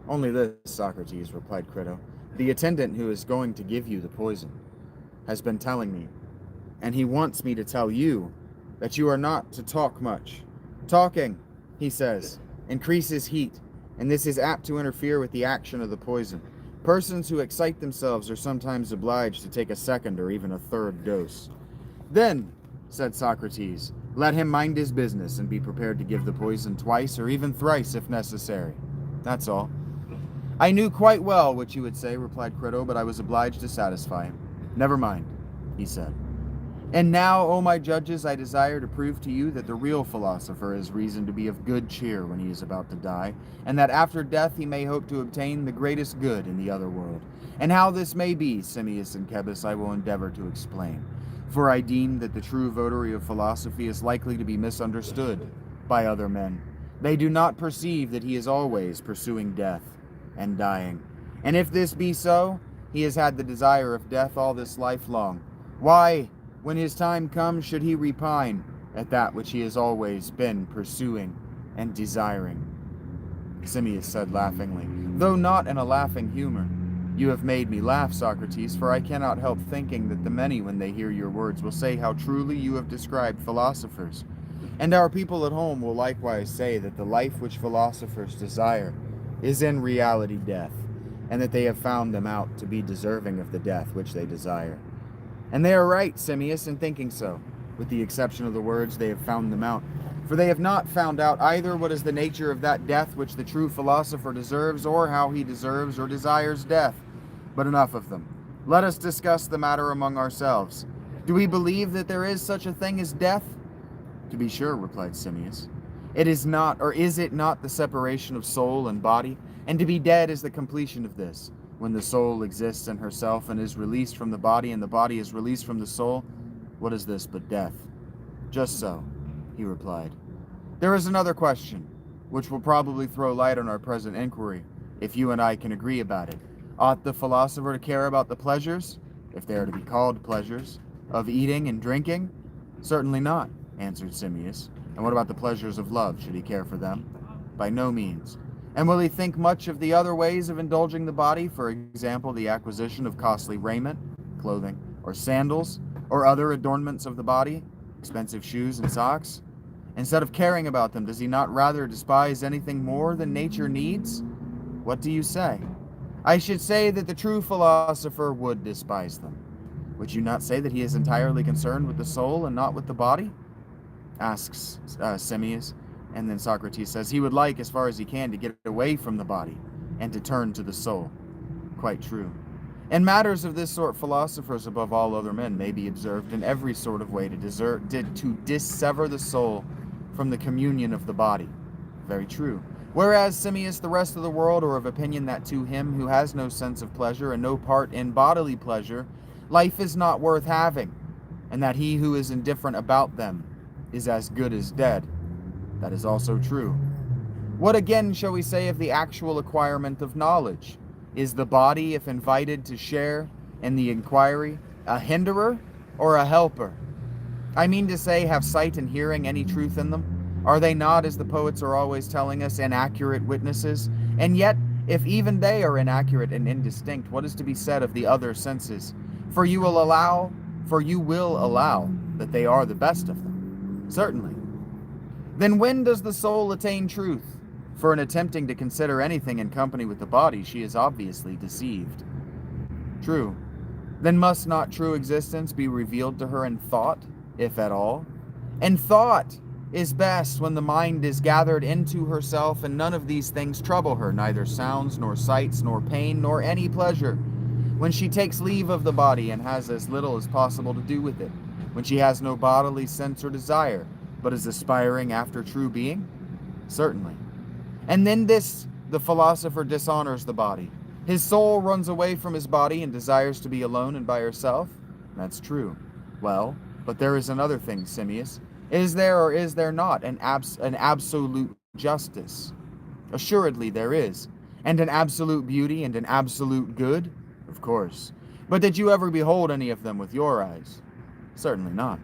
Only this, Socrates, replied Crito. The attendant who is going to give you the poison has been telling me, and he wants me to tell you, that you are not to talk much. Talking, he says, increases heat, and this is apt to interfere with the action of the poison. Persons who excite themselves are sometimes obliged to take a second or even a third dose. Then, said Socrates, let him mind his business and be prepared to give the poison twice or even thrice if necessary. That's all. I knew quite well what you would say, replied Crito, but I was obliged to satisfy him. Never mind, he said. And now, O my judges, I desire to prove to you that the real philosopher has reason to be of good cheer when he is about to die, and that after death he may hope to obtain the greatest good in the other world. And how this may be, Simmias and Cebes, I will endeavor to explain. For I deem that the true votary of philosophy is likely to be misunderstood by other men. They do not perceive that he is always pursuing death and dying. And if this be so, he has had the desire of death all this life long. Why, when his time comes, should he repine at that which he has always been pursuing and desiring? Simmias said laughingly, though not in a laughing humor. You have made me laugh, Socrates, for I cannot help thinking that the many, when they hear your words, will say how truly you have described philosophers. And our people at home will likewise say that the life which philosophers desire is in reality death, and that they have found them out to be deserving of the death which they desire. And they are right, Simmias, in thinking so, with the exception of the words they have found them out. For they have not found out either what is the nature of that death which the true philosopher deserves, or how he deserves or desires death. But enough of them. Let us discuss the matter among ourselves. Do we believe that there is such a thing as death? To be sure, replied Simmias. It is not, or is it not, the separation of soul and body? And to be dead is the completion of this. When the soul exists in herself and is released from the body, and the body is released from the soul, what is this but death? Just so, he replied. There is another question, which will probably throw light on our present inquiry, if you and I can agree about it. Ought the philosopher to care about the pleasures, if they are to be called pleasures, of eating and drinking? Certainly not, answered Simmias. And what about the pleasures of love? Should he care for them? By no means. And will he think much of the other ways of indulging the body, for example, the acquisition of costly raiment, clothing, or sandals, or other adornments of the body, expensive shoes and socks? Instead of caring about them, does he not rather despise anything more than nature needs? What do you say? I should say that the true philosopher would despise them. Would you not say that he is entirely concerned with the soul and not with the body? Asks Simmias. And then Socrates says he would like, as far as he can, to get away from the body and to turn to the soul. Quite true. In matters of this sort, philosophers, above all other men, may be observed in every sort of way to dissever the soul from the communion of the body. Very true. Whereas, Simmias, the rest of the world are of opinion that to him who has no sense of pleasure and no part in bodily pleasure, life is not worth having, and that he who is indifferent about them is as good as dead. That is also true. What again shall we say of the actual acquirement of knowledge? Is the body, if invited to share in the inquiry, a hinderer or a helper? I mean to say, have sight and hearing any truth in them? Are they not, as the poets are always telling us, inaccurate witnesses? And yet, if even they are inaccurate and indistinct, what is to be said of the other senses? For you will allow that they are the best of them. Certainly. Then when does the soul attain truth? For in attempting to consider anything in company with the body, she is obviously deceived. True. Then must not true existence be revealed to her in thought, if at all? And thought is best when the mind is gathered into herself, and none of these things trouble her, neither sounds, nor sights, nor pain, nor any pleasure. When she takes leave of the body and has as little as possible to do with it, when she has no bodily sense or desire, but is aspiring after true being? Certainly. And then the philosopher dishonors the body. His soul runs away from his body and desires to be alone and by herself? That's true. Well, but there is another thing, Simmias. Is there or is there not an absolute justice? Assuredly there is. And an absolute beauty and an absolute good? Of course. But did you ever behold any of them with your eyes? Certainly not.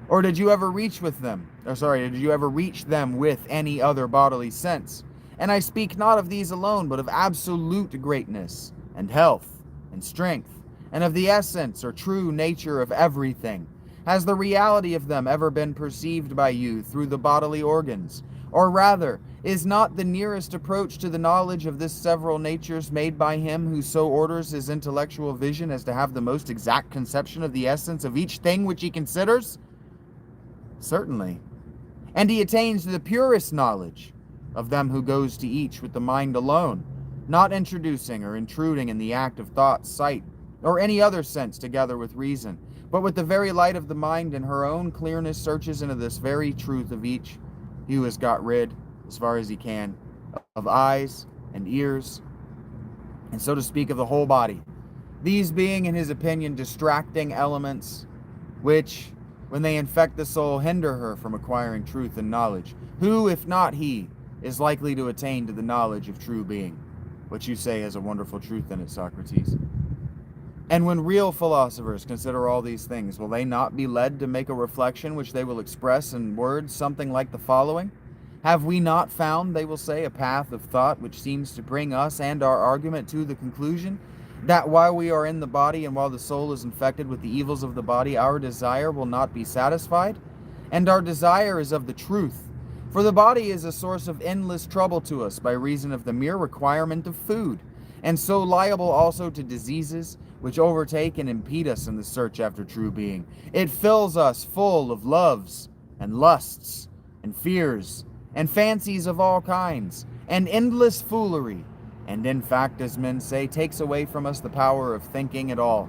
Or did you ever reach them with any other bodily sense? And I speak not of these alone, but of absolute greatness, and health, and strength, and of the essence or true nature of everything. Has the reality of them ever been perceived by you through the bodily organs? Or rather, is not the nearest approach to the knowledge of this several natures made by him who so orders his intellectual vision as to have the most exact conception of the essence of each thing which he considers? Certainly. And he attains to the purest knowledge of them who goes to each with the mind alone, not introducing or intruding in the act of thought, sight, or any other sense together with reason, But with the very light of the mind and her own clearness searches into this very truth of each, he who has got rid, as far as he can, of eyes and ears, and so to speak, of the whole body. These being, in his opinion, distracting elements, which, when they infect the soul, hinder her from acquiring truth and knowledge. Who, if not he, is likely to attain to the knowledge of true being? What you say has a wonderful truth in it, Socrates. And when real philosophers consider all these things, will they not be led to make a reflection which they will express in words something like the following? Have we not found, they will say, a path of thought which seems to bring us and our argument to the conclusion that while we are in the body and while the soul is infected with the evils of the body, our desire will not be satisfied? And our desire is of the truth. For the body is a source of endless trouble to us by reason of the mere requirement of food, and so liable also to diseases which overtake and impede us in the search after true being. It fills us full of loves and lusts and fears and fancies of all kinds and endless foolery, and in fact, as men say, takes away from us the power of thinking at all.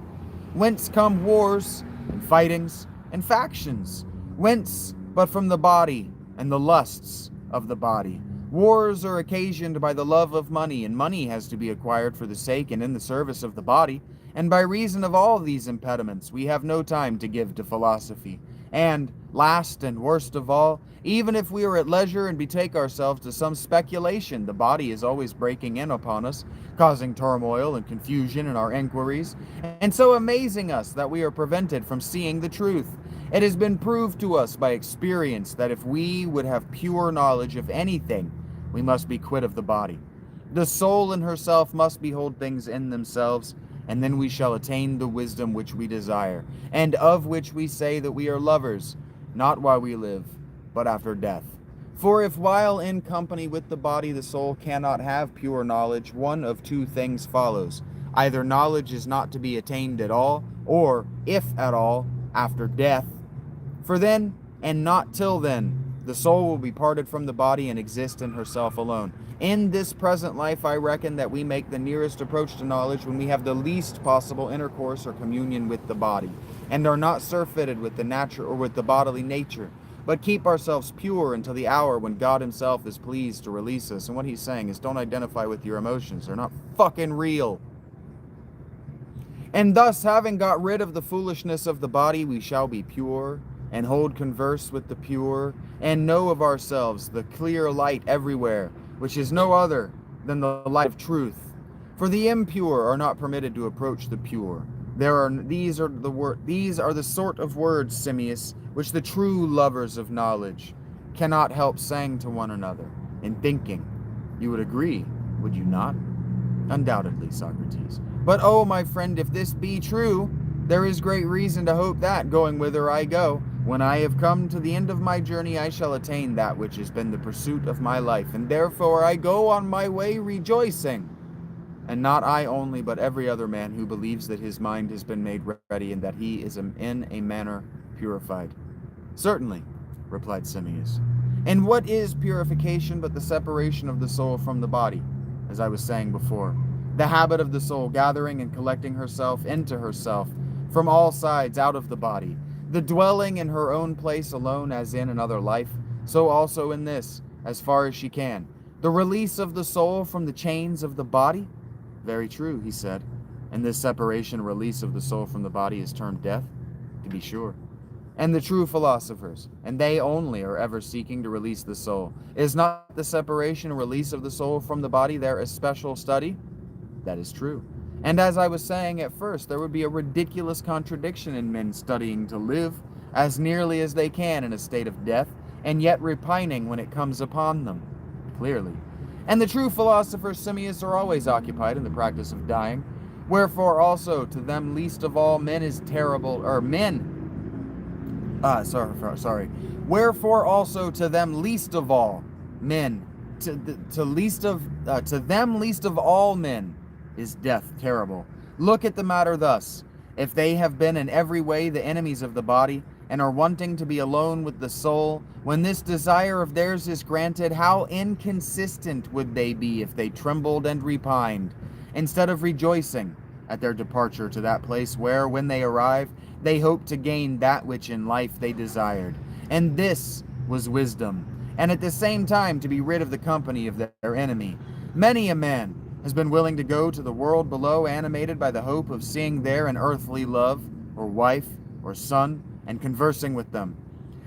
Whence come wars and fightings and factions? Whence but from the body and the lusts of the body? Wars are occasioned by the love of money, and money has to be acquired for the sake and in the service of the body. And by reason of all these impediments, we have no time to give to philosophy. And, last and worst of all, even if we are at leisure and betake ourselves to some speculation, the body is always breaking in upon us, causing turmoil and confusion in our inquiries, and so amazing us that we are prevented from seeing the truth. It has been proved to us by experience that if we would have pure knowledge of anything, we must be quit of the body. The soul in herself must behold things in themselves, and then we shall attain the wisdom which we desire, and of which we say that we are lovers, not while we live, but after death. For if while in company with the body the soul cannot have pure knowledge, one of two things follows. Either knowledge is not to be attained at all, or, if at all, after death. For then, and not till then, the soul will be parted from the body and exist in herself alone. In this present life, I reckon that we make the nearest approach to knowledge when we have the least possible intercourse or communion with the body, and are not surfeited with the natural or with the bodily nature, but keep ourselves pure until the hour when God himself is pleased to release us. And what he's saying is, don't identify with your emotions. They're not fucking real. And thus, having got rid of the foolishness of the body, we shall be pure, and hold converse with the pure, and know of ourselves the clear light everywhere, which is no other than the light of truth. For the impure are not permitted to approach the pure. These are the sort of words, Simmias, which the true lovers of knowledge cannot help saying to one another in thinking. You would agree, would you not? Undoubtedly, Socrates. But, oh, my friend, if this be true, there is great reason to hope that, going whither I go, when I have come to the end of my journey, I shall attain that which has been the pursuit of my life, and therefore I go on my way rejoicing. And not I only, but every other man who believes that his mind has been made ready, and that he is in a manner purified. Certainly, replied Simmias. And what is purification but the separation of the soul from the body, as I was saying before? The habit of the soul gathering and collecting herself into herself from all sides out of the body, the dwelling in her own place alone as in another life, so also in this, as far as she can. The release of the soul from the chains of the body? Very true, he said. And this separation and release of the soul from the body is termed death? To be sure. And the true philosophers, and they only, are ever seeking to release the soul. Is not the separation and release of the soul from the body their especial study? That is true. And as I was saying at first, there would be a ridiculous contradiction in men studying to live as nearly as they can in a state of death, and yet repining when it comes upon them. Clearly. And the true philosophers, Simmias, are always occupied in the practice of dying. Wherefore also to them least of all men is terrible, Wherefore also to them least of all men, to them least of all men is death terrible. Look at the matter thus. If they have been in every way the enemies of the body, and are wanting to be alone with the soul, when this desire of theirs is granted, how inconsistent would they be if they trembled and repined, instead of rejoicing at their departure to that place where, when they arrive, they hoped to gain that which in life they desired. And this was wisdom, and at the same time to be rid of the company of their enemy. Many a man has been willing to go to the world below, animated by the hope of seeing there an earthly love, or wife, or son, and conversing with them.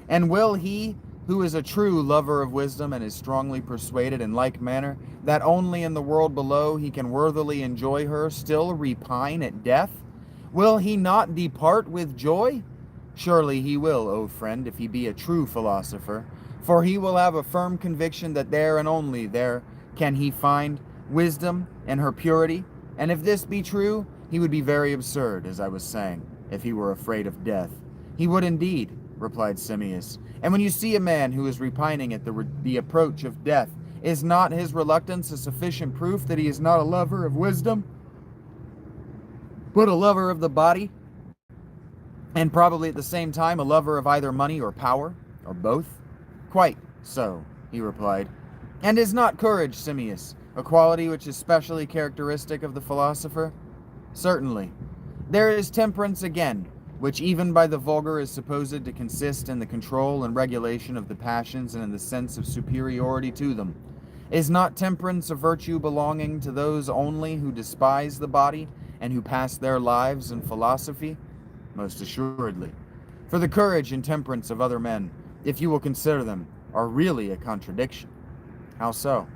And will he, who is a true lover of wisdom and is strongly persuaded in like manner that only in the world below he can worthily enjoy her, still repine at death? Will he not depart with joy? Surely he will, O friend, if he be a true philosopher, for he will have a firm conviction that there and only there can he find wisdom and her purity. And if this be true, he would be very absurd, as I was saying, if he were afraid of death. He would indeed, replied Simmias. And when you see a man who is repining at the approach of death, is not his reluctance a sufficient proof that he is not a lover of wisdom, but a lover of the body, and probably at the same time a lover of either money or power, or both? Quite so, he replied. And is not courage, Simmias, a quality which is specially characteristic of the philosopher? Certainly. There is temperance again, which even by the vulgar is supposed to consist in the control and regulation of the passions and in the sense of superiority to them. Is not temperance a virtue belonging to those only who despise the body and who pass their lives in philosophy? Most assuredly. For the courage and temperance of other men, if you will consider them, are really a contradiction. How so?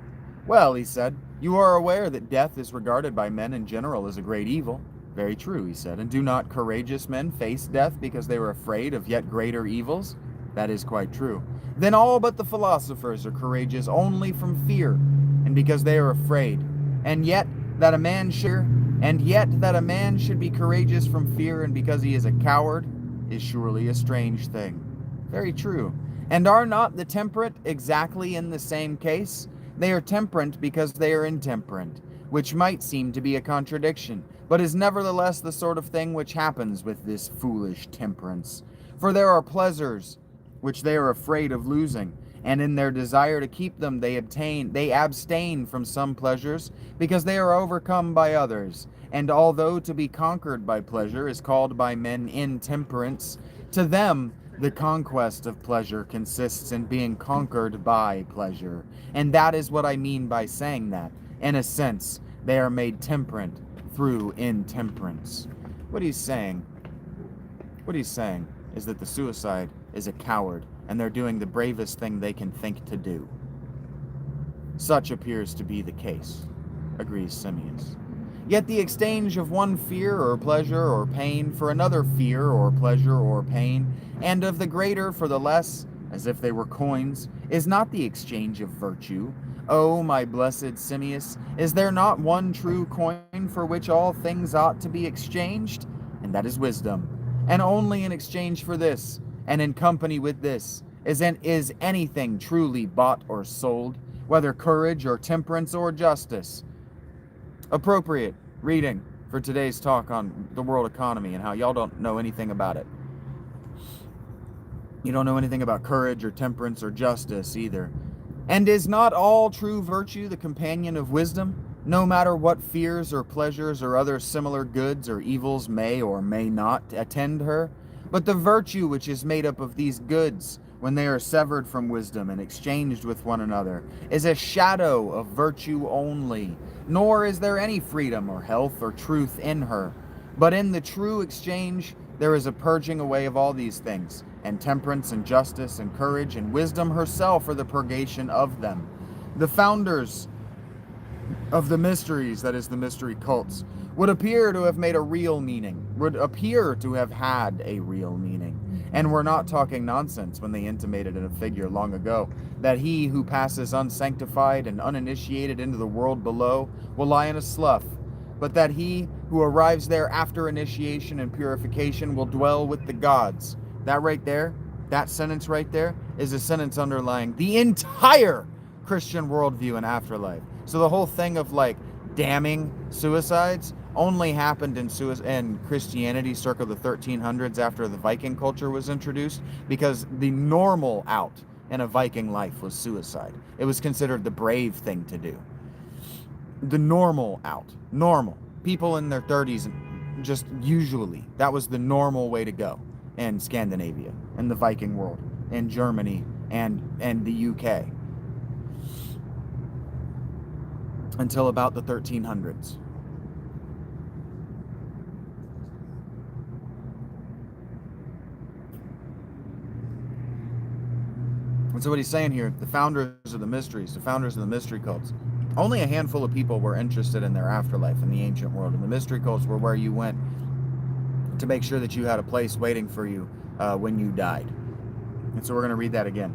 Well, he said, you are aware that death is regarded by men in general as a great evil. Very true, he said. And do not courageous men face death because they are afraid of yet greater evils? That is quite true. Then all but the philosophers are courageous only from fear, and because they are afraid. And yet that a man should be courageous from fear, and because he is a coward, is surely a strange thing. Very true. And are not the temperate exactly in the same case? They are temperate because they are intemperate, which might seem to be a contradiction, but is nevertheless the sort of thing which happens with this foolish temperance. For there are pleasures which they are afraid of losing, and in their desire to keep them they abstain from some pleasures, because they are overcome by others. And although to be conquered by pleasure is called by men intemperance, to them the conquest of pleasure consists in being conquered by pleasure. And that is what I mean by saying that. In a sense, they are made temperate through intemperance. What he's saying is that the suicide is a coward, and they're doing the bravest thing they can think to do. Such appears to be the case, agrees Simmias. Yet the exchange of one fear or pleasure or pain for another fear or pleasure or pain, and of the greater for the less, as if they were coins, is not the exchange of virtue. O my blessed Simmias, is there not one true coin for which all things ought to be exchanged? And that is wisdom. And only in exchange for this, and in company with this, is anything truly bought or sold, whether courage or temperance or justice. Appropriate reading for today's talk on the world economy and how y'all don't know anything about it. You don't know anything about courage or temperance or justice either. And is not all true virtue the companion of wisdom, no matter what fears or pleasures or other similar goods or evils may or may not attend her? But the virtue which is made up of these goods, when they are severed from wisdom and exchanged with one another, is a shadow of virtue only, nor is there any freedom or health or truth in her. But in the true exchange there is a purging away of all these things, and temperance and justice and courage and wisdom herself are the purgation of them. The founders of the mysteries, that is the mystery cults, would appear to have made a real meaning, would appear to have had a real meaning, and were not talking nonsense when they intimated in a figure long ago that he who passes unsanctified and uninitiated into the world below will lie in a slough, but that he who arrives there after initiation and purification will dwell with the gods. That right there, that sentence right there, is a sentence underlying the entire Christian worldview and afterlife. So the whole thing of like damning suicides only happened in Christianity circa the 1300s after the Viking culture was introduced, because the normal out in a Viking life was suicide. It was considered the brave thing to do. The normal out. Normal. People in their 30s just usually, that was the normal way to go in Scandinavia, in the Viking world, in Germany, and the UK. Until about the 1300s. And so what he's saying here, the founders of the mysteries, the founders of the mystery cults, only a handful of people were interested in their afterlife in the ancient world. And the mystery cults were where you went to make sure that you had a place waiting for you when you died. And so we're going to read that again.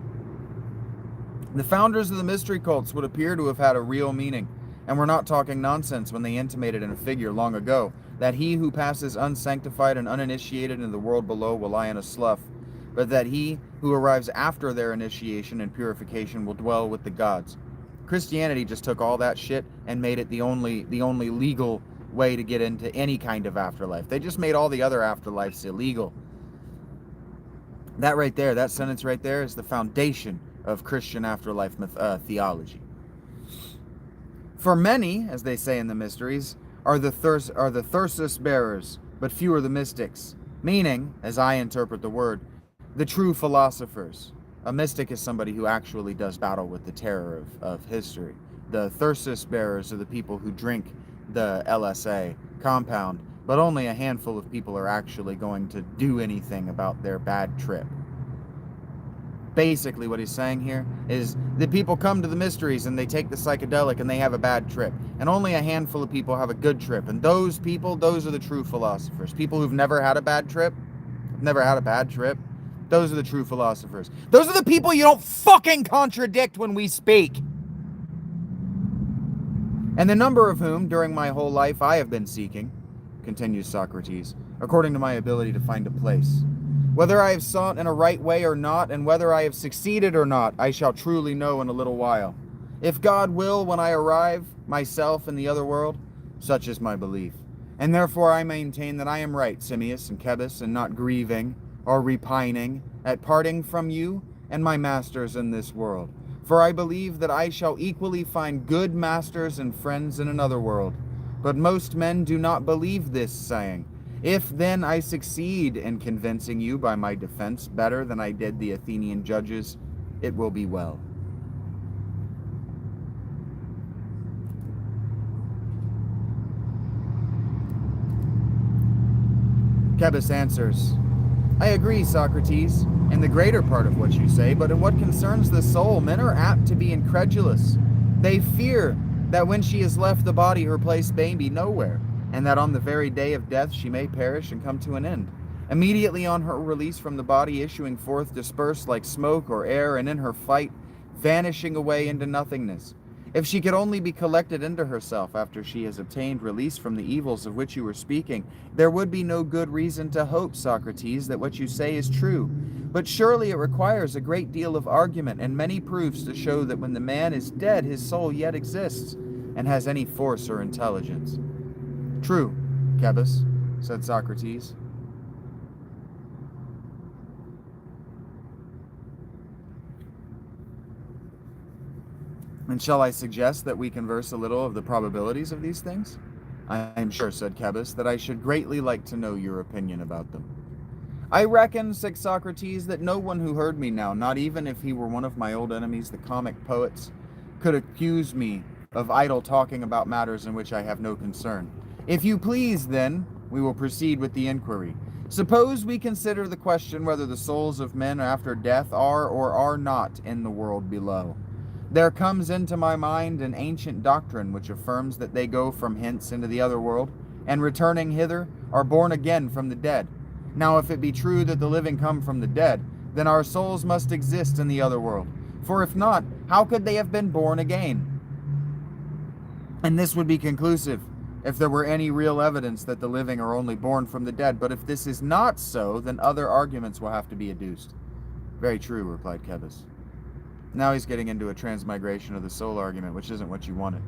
The founders of the mystery cults would appear to have had a real meaning, and we're not talking nonsense when they intimated in a figure long ago that he who passes unsanctified and uninitiated into the world below will lie in a slough, but that he who arrives after their initiation and purification will dwell with the gods. Christianity just took all that shit and made it the only legal way to get into any kind of afterlife. They just made all the other afterlives illegal. That right there, that sentence right there, is the foundation of Christian afterlife theology. For many, as they say in the mysteries, are the thyrsus bearers, but few are the mystics. Meaning, as I interpret the word, the true philosophers. A mystic is somebody who actually does battle with the terror of history. The thyrsus bearers are the people who drink the LSA compound, but only a handful of people are actually going to do anything about their bad trip. Basically what he's saying here is that people come to the mysteries and they take the psychedelic and they have a bad trip. And only a handful of people have a good trip. And those people, those are the true philosophers. People who've never had a bad trip, those are the true philosophers. Those are the people you don't fucking contradict when we speak. And the number of whom, during my whole life, I have been seeking, continues Socrates, according to my ability to find a place. Whether I have sought in a right way or not, and whether I have succeeded or not, I shall truly know in a little while. If God will, when I arrive, myself in the other world, such is my belief. And therefore I maintain that I am right, Simmias and Kebus, in not grieving or repining at parting from you and my masters in this world. For I believe that I shall equally find good masters and friends in another world. But most men do not believe this saying. If then I succeed in convincing you by my defense better than I did the Athenian judges, it will be well. Kebus answers, I agree, Socrates, in the greater part of what you say, but in what concerns the soul, men are apt to be incredulous. They fear that when she has left the body, her place may be nowhere, and that on the very day of death she may perish and come to an end. Immediately on her release from the body, issuing forth dispersed like smoke or air, and in her flight, vanishing away into nothingness. If she could only be collected into herself after she has obtained release from the evils of which you were speaking, there would be no good reason to hope, Socrates, that what you say is true. But surely it requires a great deal of argument and many proofs to show that when the man is dead, his soul yet exists, and has any force or intelligence. True, Kebus, said Socrates. And shall I suggest that we converse a little of the probabilities of these things? I am sure, said Kebus, that I should greatly like to know your opinion about them. I reckon, said Socrates, that no one who heard me now, not even if he were one of my old enemies, the comic poets, could accuse me of idle talking about matters in which I have no concern. If you please, then, we will proceed with the inquiry. Suppose we consider the question whether the souls of men after death are or are not in the world below. There comes into my mind an ancient doctrine which affirms that they go from hence into the other world, and returning hither are born again from the dead. Now if it be true that the living come from the dead, then our souls must exist in the other world. For if not, how could they have been born again? And this would be conclusive if there were any real evidence that the living are only born from the dead. But if this is not so, then other arguments will have to be adduced. Very true, replied Kebus. Now he's getting into a transmigration of the soul argument, which isn't what you wanted.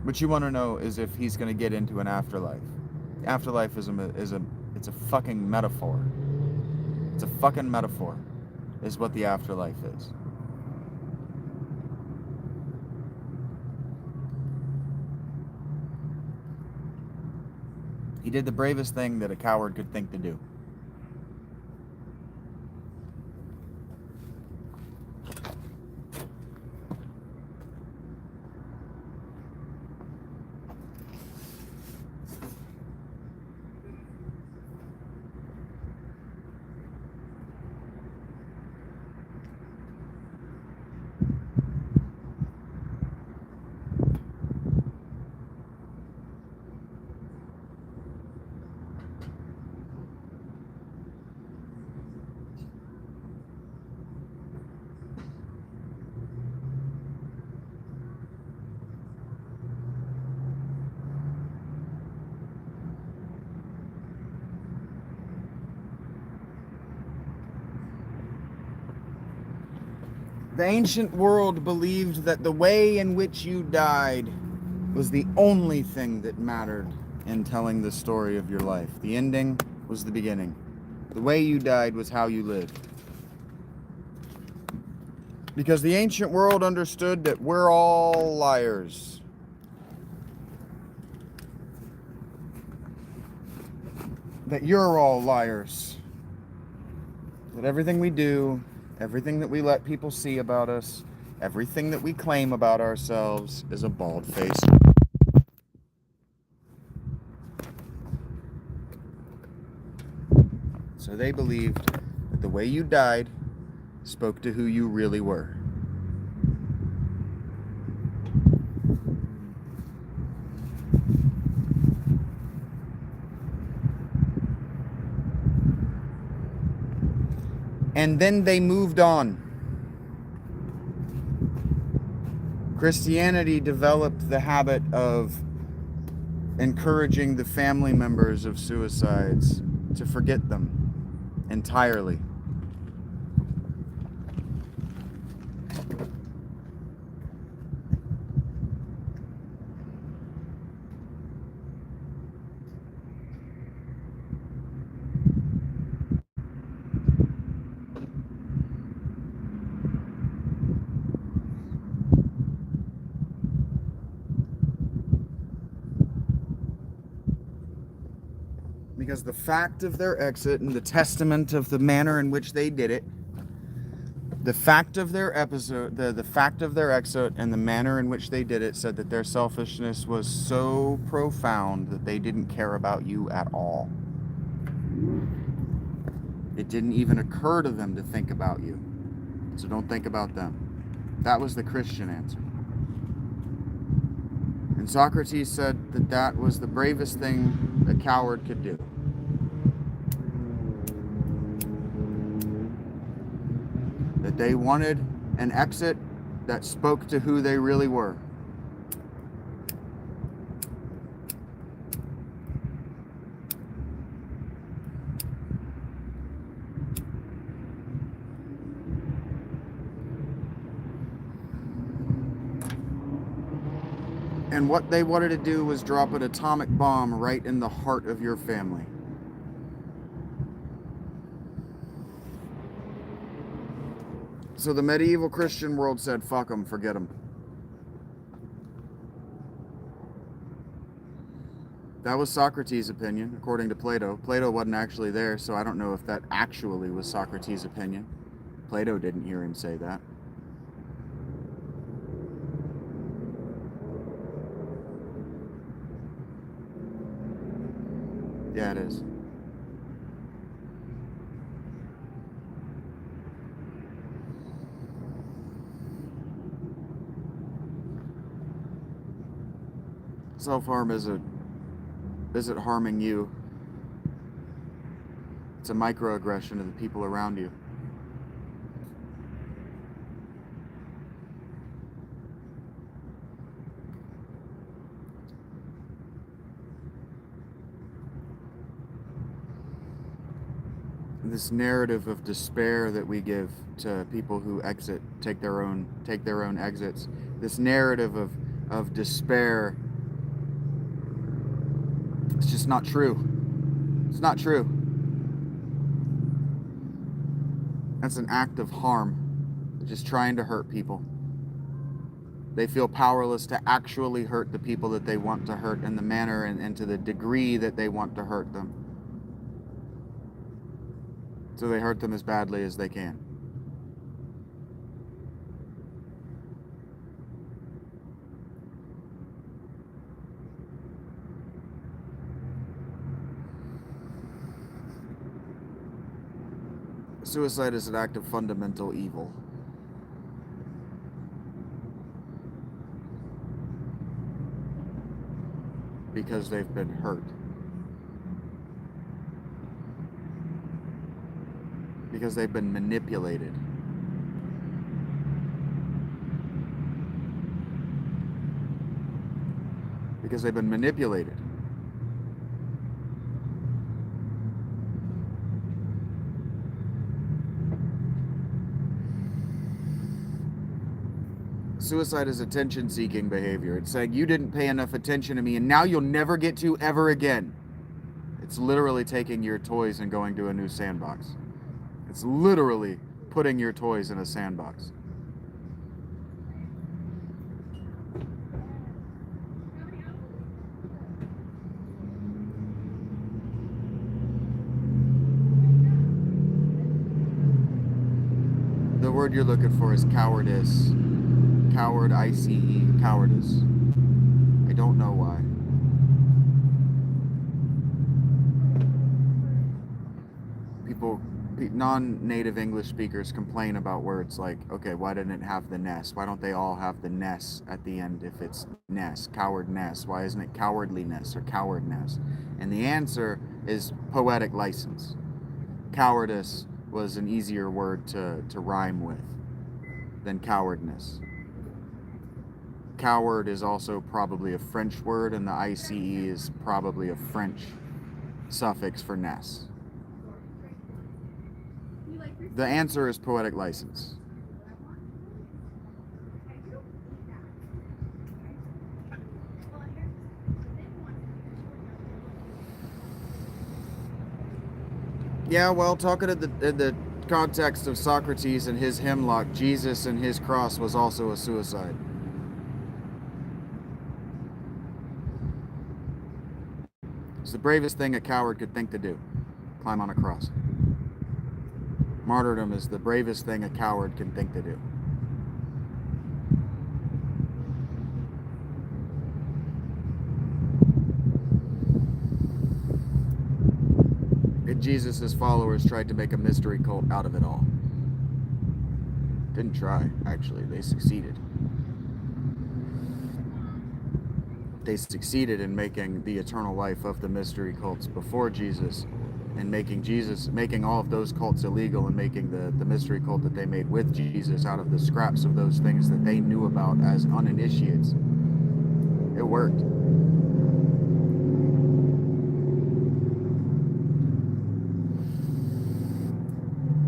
What you want to know is if he's going to get into an afterlife. Afterlife is a fucking metaphor. It's a fucking metaphor, is what the afterlife is. He did the bravest thing that a coward could think to do. The ancient world believed that the way in which you died was the only thing that mattered in telling the story of your life. The ending was the beginning. The way you died was how you lived. Because the ancient world understood that we're all liars. That you're all liars. That everything we do, everything that we let people see about us, everything that we claim about ourselves is a bald face. So they believed that the way you died spoke to who you really were. And then they moved on. Christianity developed the habit of encouraging the family members of suicides to forget them entirely. Because the fact of their exit and the testament of the manner in which they did it, the fact of their the fact of their exit and the manner in which they did it said that their selfishness was so profound that they didn't care about you at all. It didn't even occur to them to think about you. So don't think about them. That was the Christian answer. And Socrates said that that was the bravest thing a coward could do. That they wanted an exit that spoke to who they really were. And what they wanted to do was drop an atomic bomb right in the heart of your family. So the medieval Christian world said, fuck them, forget them. That was Socrates' opinion, according to Plato. Plato wasn't actually there, so I don't know if that actually was Socrates' opinion. Plato didn't hear him say that. Yeah, it is. Self-harm isn't harming you. It's a microaggression of the people around you. This narrative of despair that we give to people who take their own exits. This narrative of despair, it's just not true. It's not true. That's an act of harm, just trying to hurt people. They feel powerless to actually hurt the people that they want to hurt in the manner and to the degree that they want to hurt them. So they hurt them as badly as they can. Suicide is an act of fundamental evil. Because they've been hurt. Because they've been manipulated. Because they've been manipulated. Suicide is attention-seeking behavior. It's saying, you didn't pay enough attention to me, and now you'll never get to ever again. It's literally taking your toys and going to a new sandbox. It's literally putting your toys in a sandbox. The word you're looking for is cowardice. Coward, I-C-E, cowardice. I don't know why. People, non-native English speakers complain about words like, okay, why didn't it have the ness? Why don't they all have the ness at the end if it's ness, cowardness? Why isn't it cowardliness or cowardness? And the answer is poetic license. Cowardice was an easier word to rhyme with than cowardness. Coward is also probably a French word, and the ICE is probably a French suffix for ness. The answer is poetic license. Yeah, well, talking in the context of Socrates and his hemlock, Jesus and his cross was also a suicide. It's the bravest thing a coward could think to do, climb on a cross. Martyrdom is the bravest thing a coward can think to do. And Jesus' followers tried to make a mystery cult out of it all. Didn't try, actually. They succeeded. They succeeded in making the eternal life of the mystery cults before Jesus, and making all of those cults illegal, and making the mystery cult that they made with Jesus out of the scraps of those things that they knew about as uninitiates. It worked.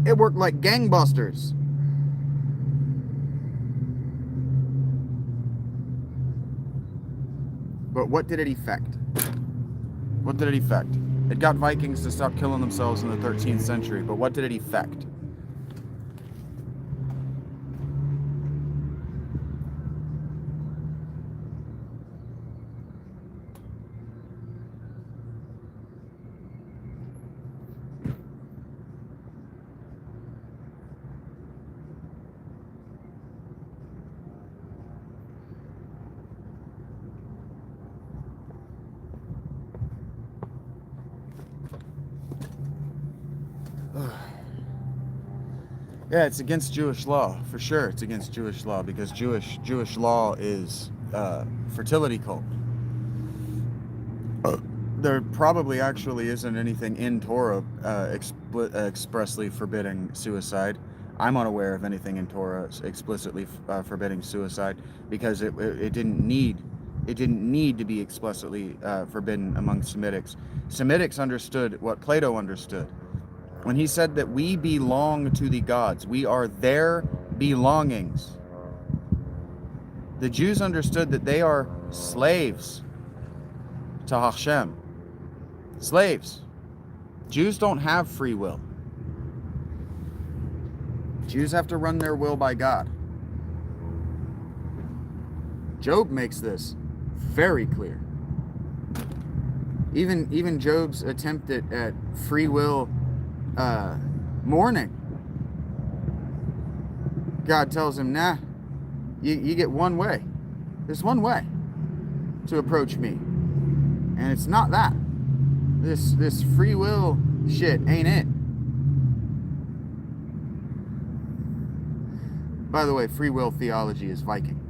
It worked like gangbusters. But what did it effect? What did it effect? It got Vikings to stop killing themselves in the 13th century, but what did it effect? Yeah, it's against Jewish law, for sure. It's against Jewish law, because Jewish law is fertility cult. There probably actually isn't anything in Torah expressly forbidding suicide. I'm unaware of anything in Torah explicitly forbidding suicide, because it didn't need to be explicitly forbidden among Semitics. Semitics understood what Plato understood. When he said that we belong to the gods, we are their belongings. The Jews understood that they are slaves to Hashem. Slaves. Jews don't have free will. Jews have to run their will by God. Job makes this very clear. Even Job's attempt at free will mourning. God tells him, nah, you get one way. There's one way to approach me. And it's not that. This free will shit ain't it. By the way, free will theology is Viking.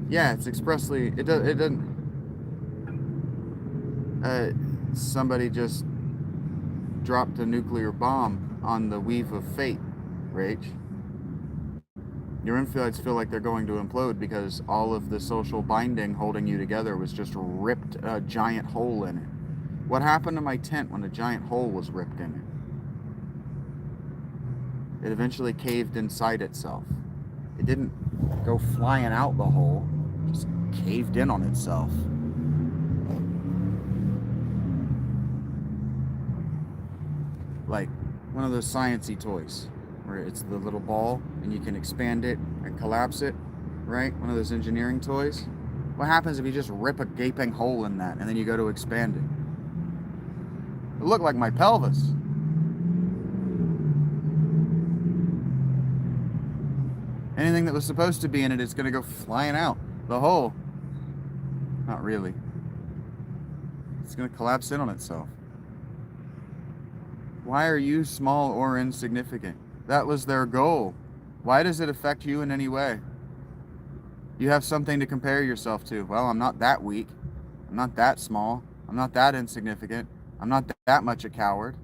Yeah, it's expressly, it doesn't, somebody just dropped a nuclear bomb on the weave of fate, Rach. Your infights feel like they're going to implode because all of the social binding holding you together was just ripped a giant hole in it. What happened to my tent when a giant hole was ripped in it? It eventually caved inside itself. It didn't go flying out the hole, it just caved in on itself. Like one of those science-y toys where it's the little ball and you can expand it and collapse it, right? One of those engineering toys. What happens if you just rip a gaping hole in that and then you go to expand it? It looked like my pelvis. Anything that was supposed to be in it is going to go flying out the hole. Not really. It's going to collapse in on itself. Why are you small or insignificant? That was their goal. Why does it affect you in any way? You have something to compare yourself to. Well, I'm not that weak. I'm not that small. I'm not that insignificant. I'm not that much a coward.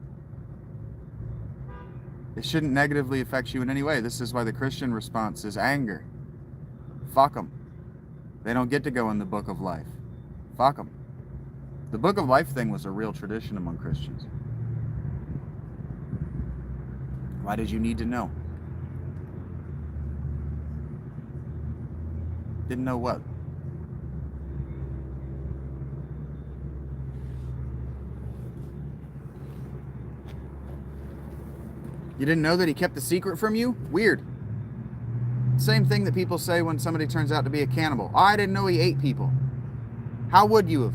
It shouldn't negatively affect you in any way. This is why the Christian response is anger. Fuck them. They don't get to go in the book of life. Fuck them. The book of life thing was a real tradition among Christians. Why did you need to know? Didn't know what? You didn't know that he kept the secret from you? Weird. Same thing that people say when somebody turns out to be a cannibal. Oh, I didn't know he ate people. How would you have?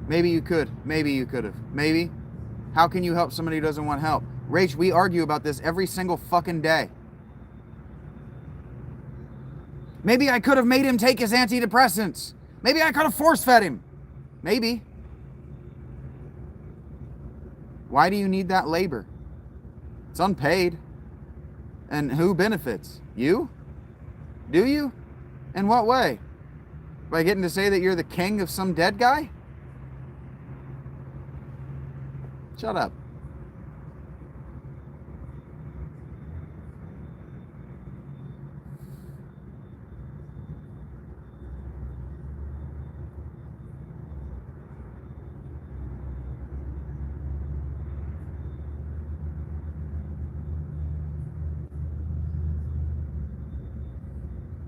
Maybe you could. Maybe you could have. Maybe. How can you help somebody who doesn't want help? Rach, we argue about this every single fucking day. Maybe I could have made him take his antidepressants. Maybe I could have force-fed him. Maybe. Why do you need that labor? It's unpaid. And who benefits? You? Do you? In what way? By getting to say that you're the king of some dead guy? Shut up.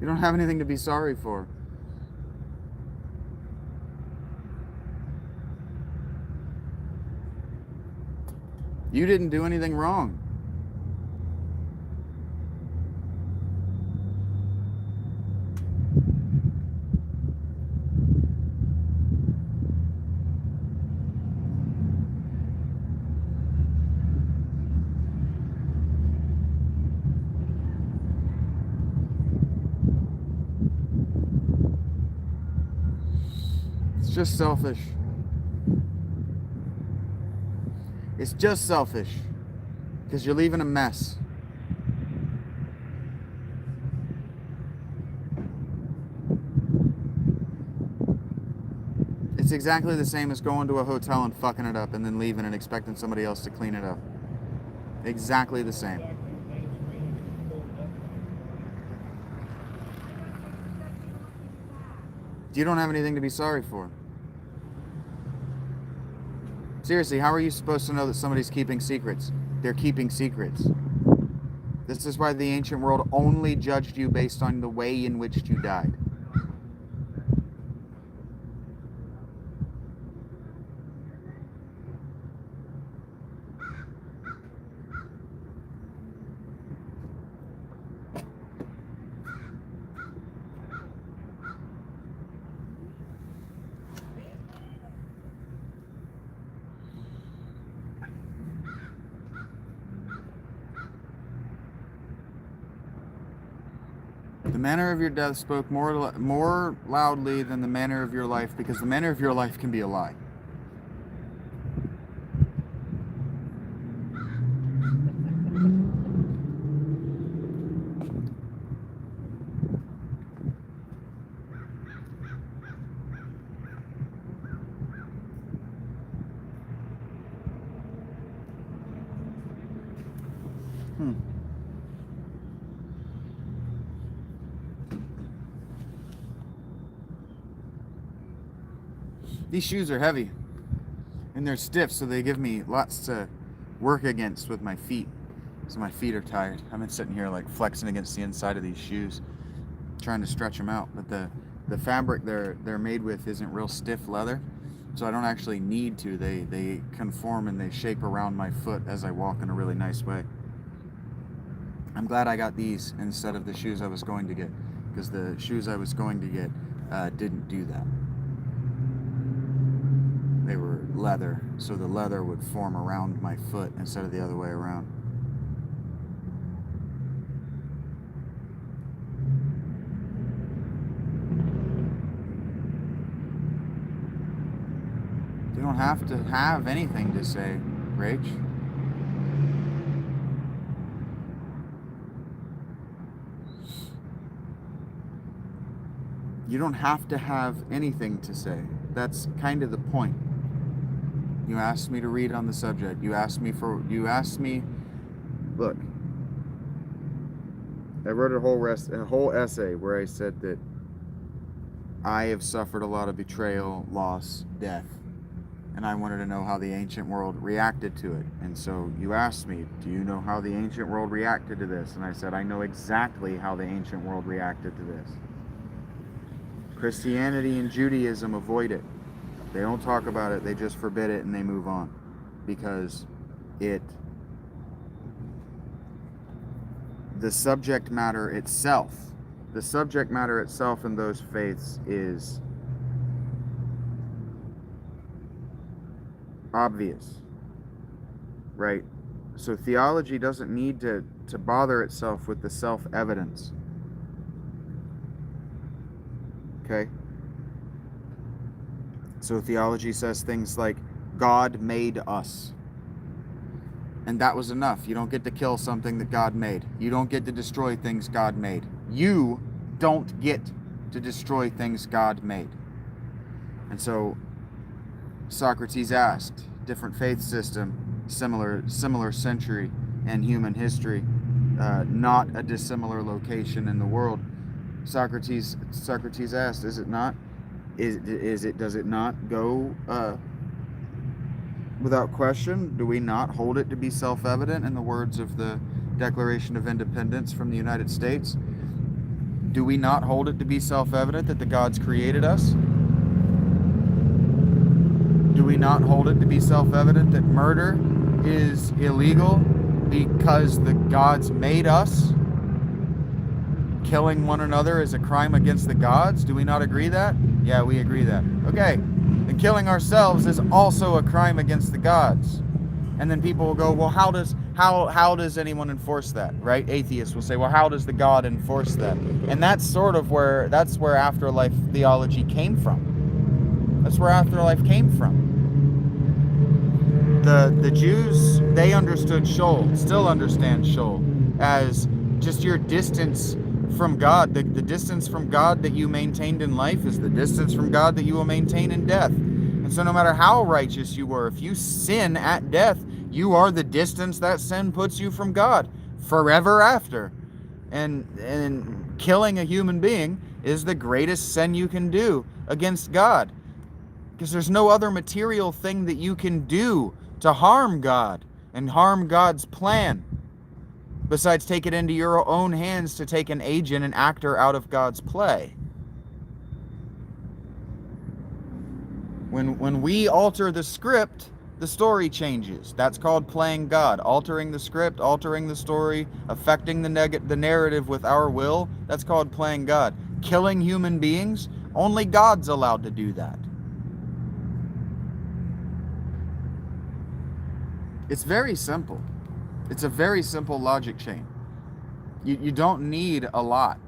You don't have anything to be sorry for. You didn't do anything wrong. It's just selfish. It's just selfish because you're leaving a mess. It's exactly the same as going to a hotel and fucking it up and then leaving and expecting somebody else to clean it up. Exactly the same. You don't have anything to be sorry for. Seriously, how are you supposed to know that somebody's keeping secrets? They're keeping secrets. This is why the ancient world only judged you based on the way in which you died. The manner of your death spoke more loudly than the manner of your life, because the manner of your life can be a lie. These shoes are heavy and they're stiff, so they give me lots to work against with my feet. So my feet are tired. I've been sitting here like flexing against the inside of these shoes, trying to stretch them out. But the fabric they're made with isn't real stiff leather, so I don't actually need to. They conform and they shape around my foot as I walk in a really nice way. I'm glad I got these instead of the shoes I was going to get, because the shoes I was going to get didn't do that. They were leather, so the leather would form around my foot instead of the other way around. You don't have to have anything to say, Rach. You don't have to have anything to say. That's kind of the point. You asked me to read on the subject. You asked me, look, I wrote a whole essay where I said that I have suffered a lot of betrayal, loss, death, and I wanted to know how the ancient world reacted to it. And so you asked me, do you know how the ancient world reacted to this? And I said, I know exactly how the ancient world reacted to this. Christianity and Judaism avoid it. They don't talk about it, they just forbid it and they move on. Because the subject matter itself in those faiths is obvious, right? So theology doesn't need to bother itself with the self-evidence. Okay? So theology says things like, God made us. And that was enough. You don't get to kill something that God made. You don't get to destroy things God made. You don't get to destroy things God made. And so Socrates asked, different faith system, similar century and human history, not a dissimilar location in the world. Socrates asked, is it not? Does it not go without question? Do we not hold it to be self-evident in the words of the Declaration of Independence from the United States? Do we not hold it to be self-evident that the gods created us? Do we not hold it to be self-evident that murder is illegal because the gods made us? Killing one another is a crime against the gods? Do we not agree that? Yeah, we agree that. Okay, and killing ourselves is also a crime against the gods. And then people will go, well, how does anyone enforce that, right? Atheists will say, well, how does the God enforce that? And that's where afterlife theology came from. That's where afterlife came from. The Jews, they understood Sheol, still understand Sheol, as just your distance from God. The distance from God that you maintained in life is the distance from God that you will maintain in death. And so no matter how righteous you were, if you sin at death, you are the distance that sin puts you from God forever after. And killing a human being is the greatest sin you can do against God, because there's no other material thing that you can do to harm God and harm God's plan besides take it into your own hands to take an agent, an actor out of God's play. When we alter the script, the story changes. That's called playing God. Altering the script, altering the story, affecting the narrative with our will, that's called playing God. Killing human beings, only God's allowed to do that. It's very simple. It's a very simple logic chain. You don't need a lot.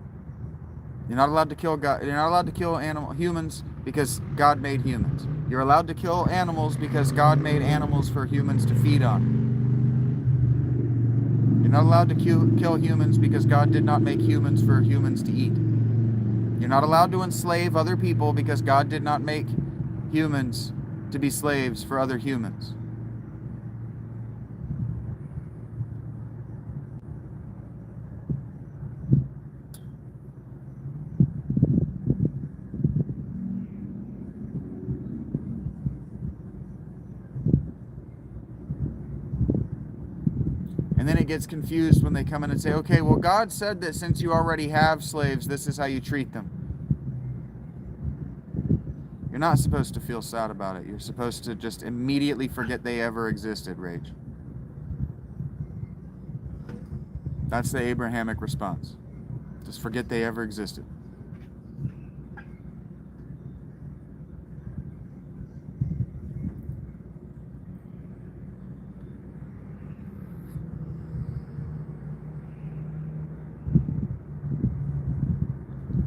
You're not allowed to kill God. You're not allowed to kill humans because God made humans. You're allowed to kill animals because God made animals for humans to feed on. You're not allowed to kill humans because God did not make humans for humans to eat. You're not allowed to enslave other people because God did not make humans to be slaves for other humans. And then it gets confused when they come in and say, okay, well, God said that since you already have slaves, this is how you treat them. You're not supposed to feel sad about it. You're supposed to just immediately forget they ever existed, Rage. That's the Abrahamic response. Just forget they ever existed.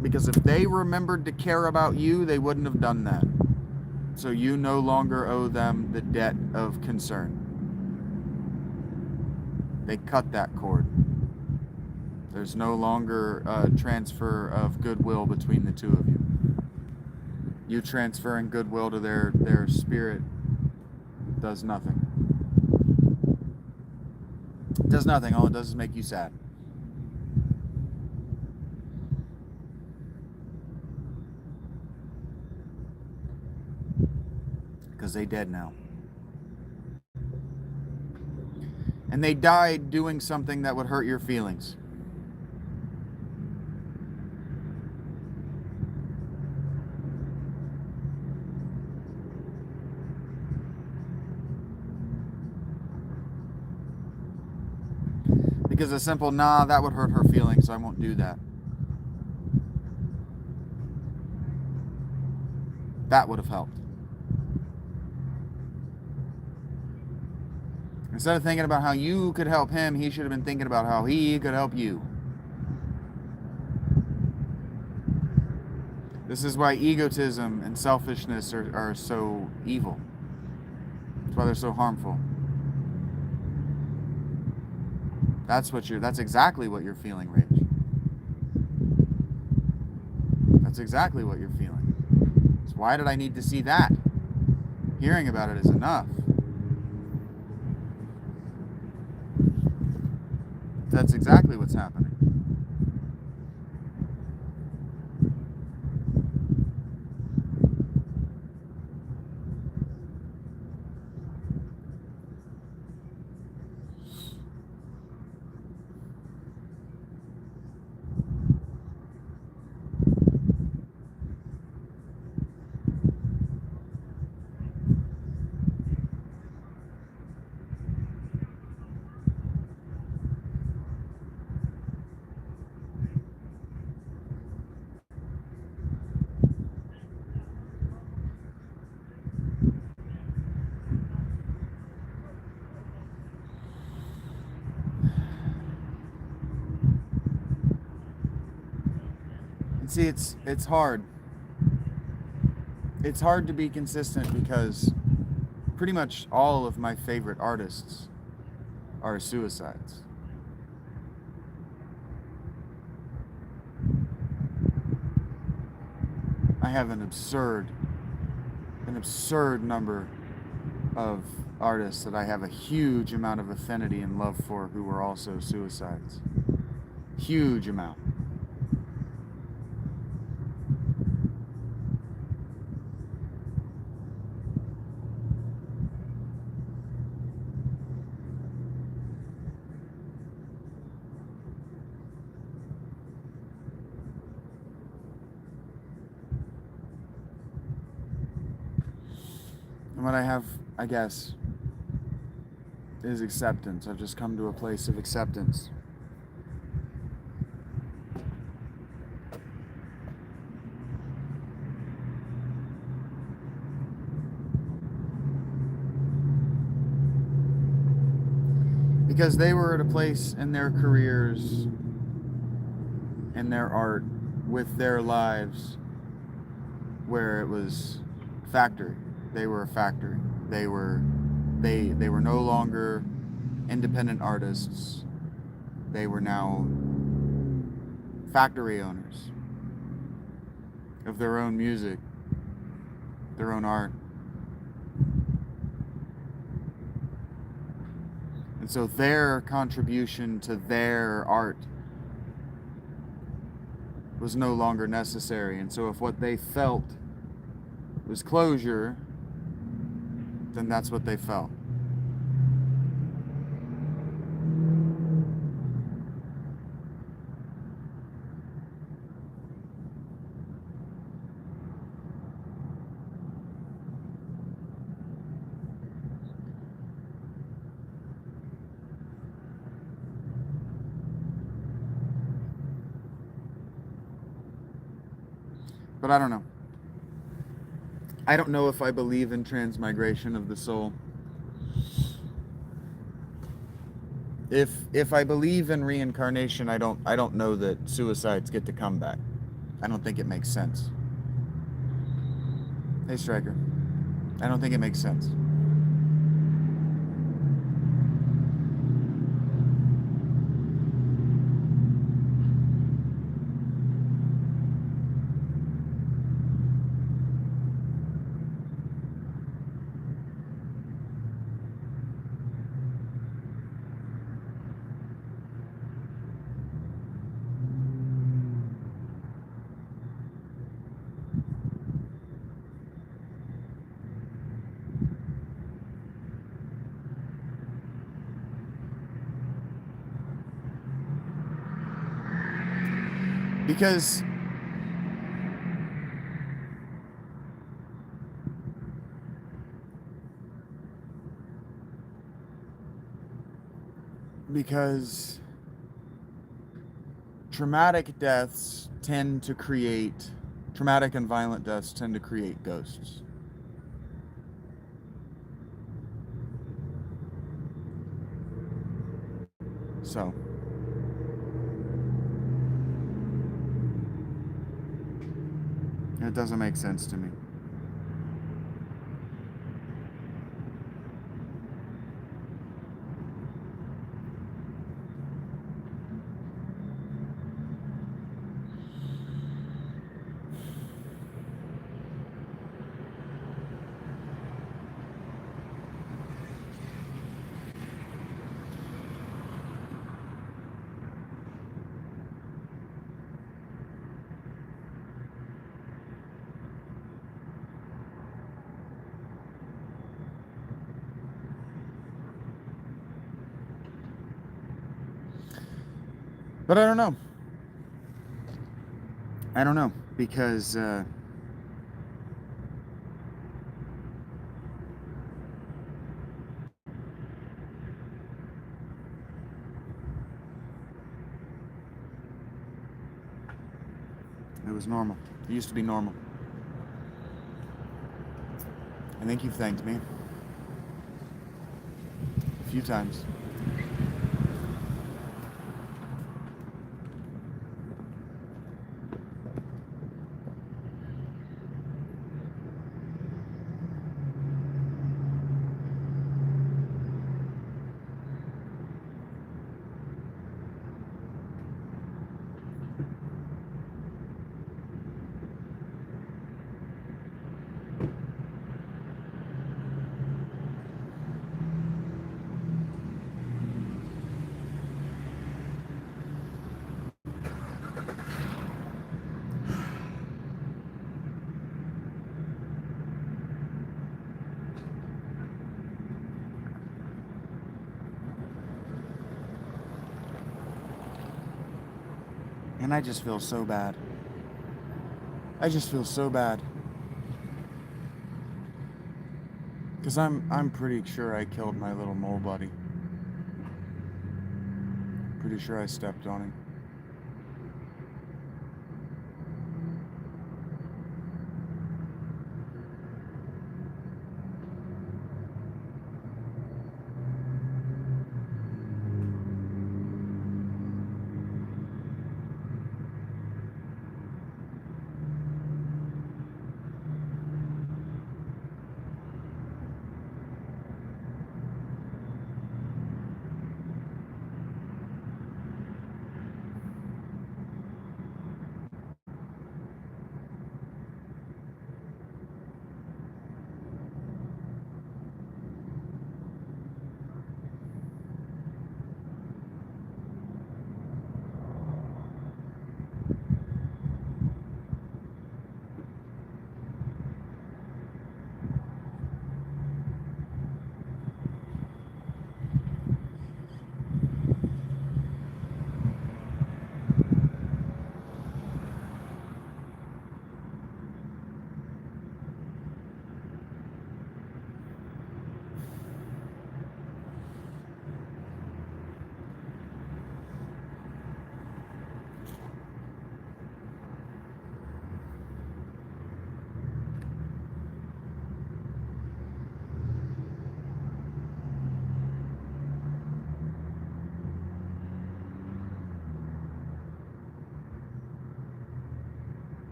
Because if they remembered to care about you, they wouldn't have done that. So you no longer owe them the debt of concern. They cut that cord. There's no longer a transfer of goodwill between the two of you. You transferring goodwill to their spirit does nothing. It does nothing. All it does is make you sad. Because they dead now. And they died doing something that would hurt your feelings. Because a simple, nah, that would hurt her feelings, so I won't do that. That would have helped. Instead of thinking about how you could help him, he should have been thinking about how he could help you. This is why egotism and selfishness are so evil. That's why they're so harmful. That's exactly what you're feeling, Rage. That's exactly what you're feeling. So why did I need to see that? Hearing about it is enough. That's exactly what's happening. See, it's hard. It's hard to be consistent because pretty much all of my favorite artists are suicides. I have an absurd number of artists that I have a huge amount of affinity and love for who were also suicides. Huge amount. And what I have, I guess, is acceptance. I've just come to a place of acceptance. Because they were at a place in their careers, in their art, with their lives where it was factory. They were a factory. They were no longer independent artists. They were now factory owners of their own music, their own art. And so their contribution to their art was no longer necessary. And so if what they felt was closure, then that's what they felt. But I don't know. I don't know if I believe in transmigration of the soul. If I believe in reincarnation, I don't know that suicides get to come back. I don't think it makes sense. Hey, Striker. I don't think it makes sense. Because traumatic and violent deaths tend to create ghosts. So it doesn't make sense to me. But I don't know. I don't know, because it was normal. It used to be normal. I think you've thanked me a few times. And I just feel so bad. I just feel so bad. Because I'm pretty sure I killed my little mole buddy. Pretty sure I stepped on him.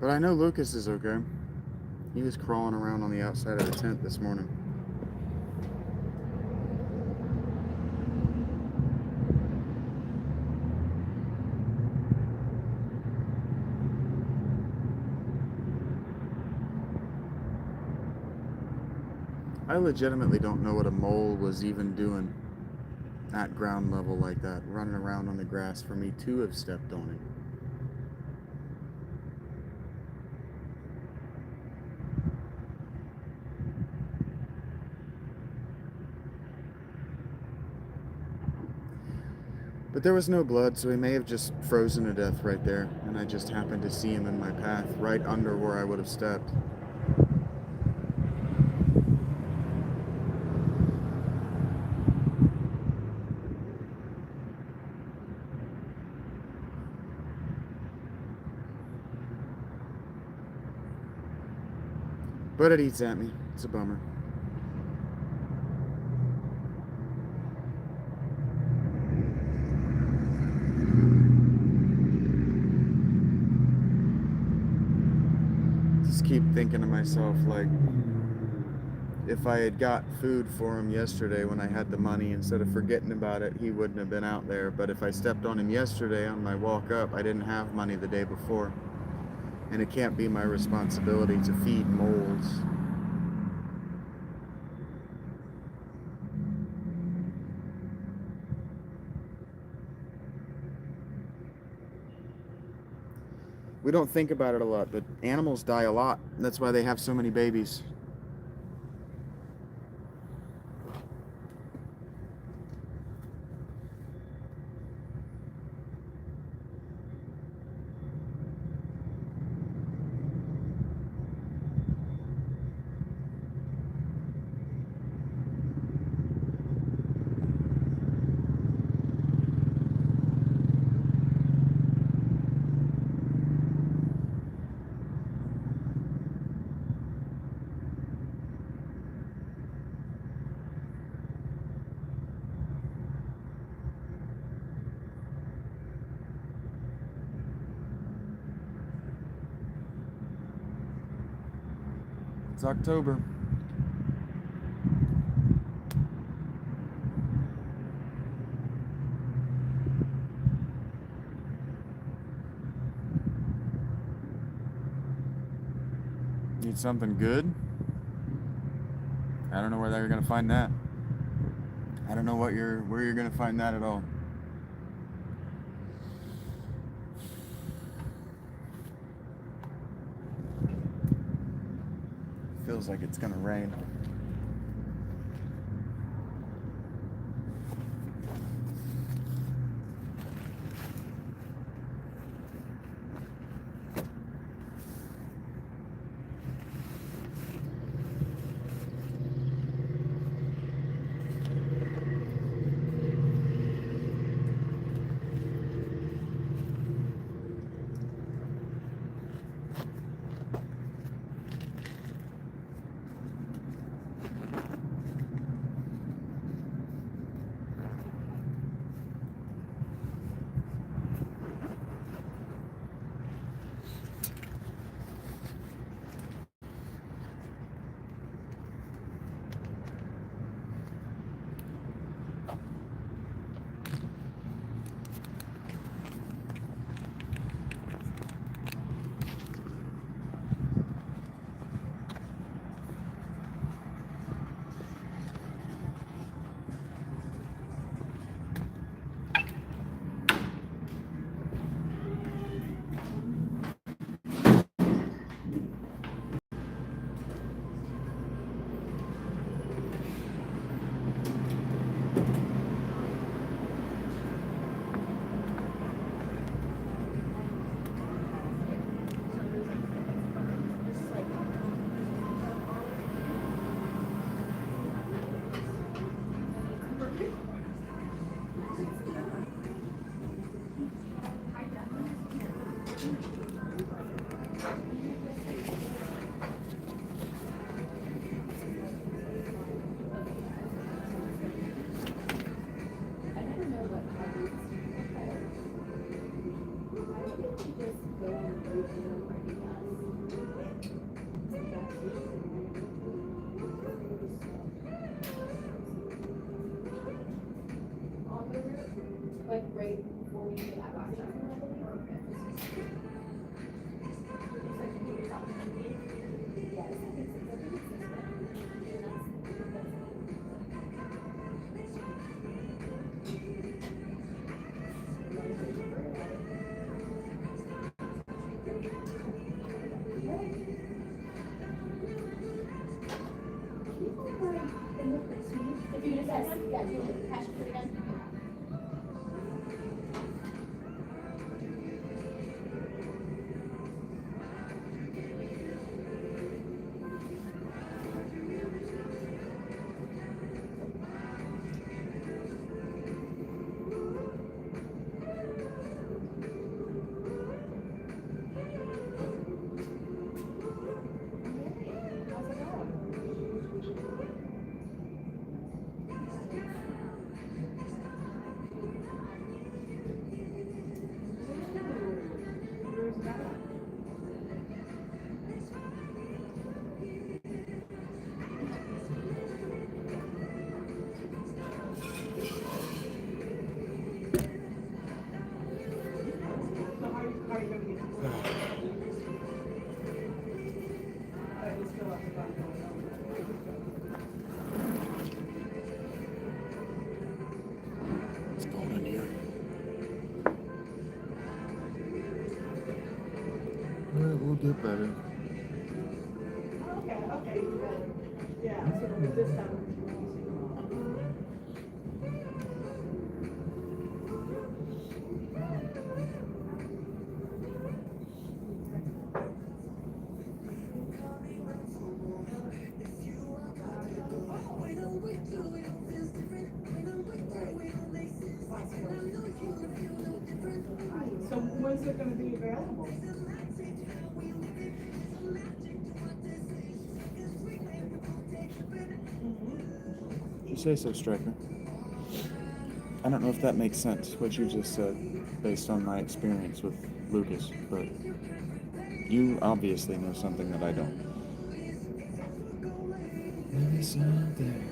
But I know Lucas is okay. He was crawling around on the outside of the tent this morning. I legitimately don't know what a mole was even doing at ground level like that, running around on the grass for me to have stepped on it. But there was no blood, so he may have just frozen to death right there, and I just happened to see him in my path, right under where I would have stepped. But it eats at me. It's a bummer. Just keep thinking to myself, like, if I had got food for him yesterday when I had the money, instead of forgetting about it, he wouldn't have been out there. But if I stepped on him yesterday on my walk up, I didn't have money the day before. And it can't be my responsibility to feed moles. We don't think about it a lot, but animals die a lot. That's why they have so many babies. It's October. Need something good? I don't know where you're gonna find that. I don't know where you're gonna find that at all. Feels like it's gonna rain. It's cold in here. We'll get better. Okay. Yeah, so this time. So when's it gonna be available? You say so, Striker. I don't know if that makes sense, what you just said, based on my experience with Lucas, but you obviously know something that I don't. Maybe something.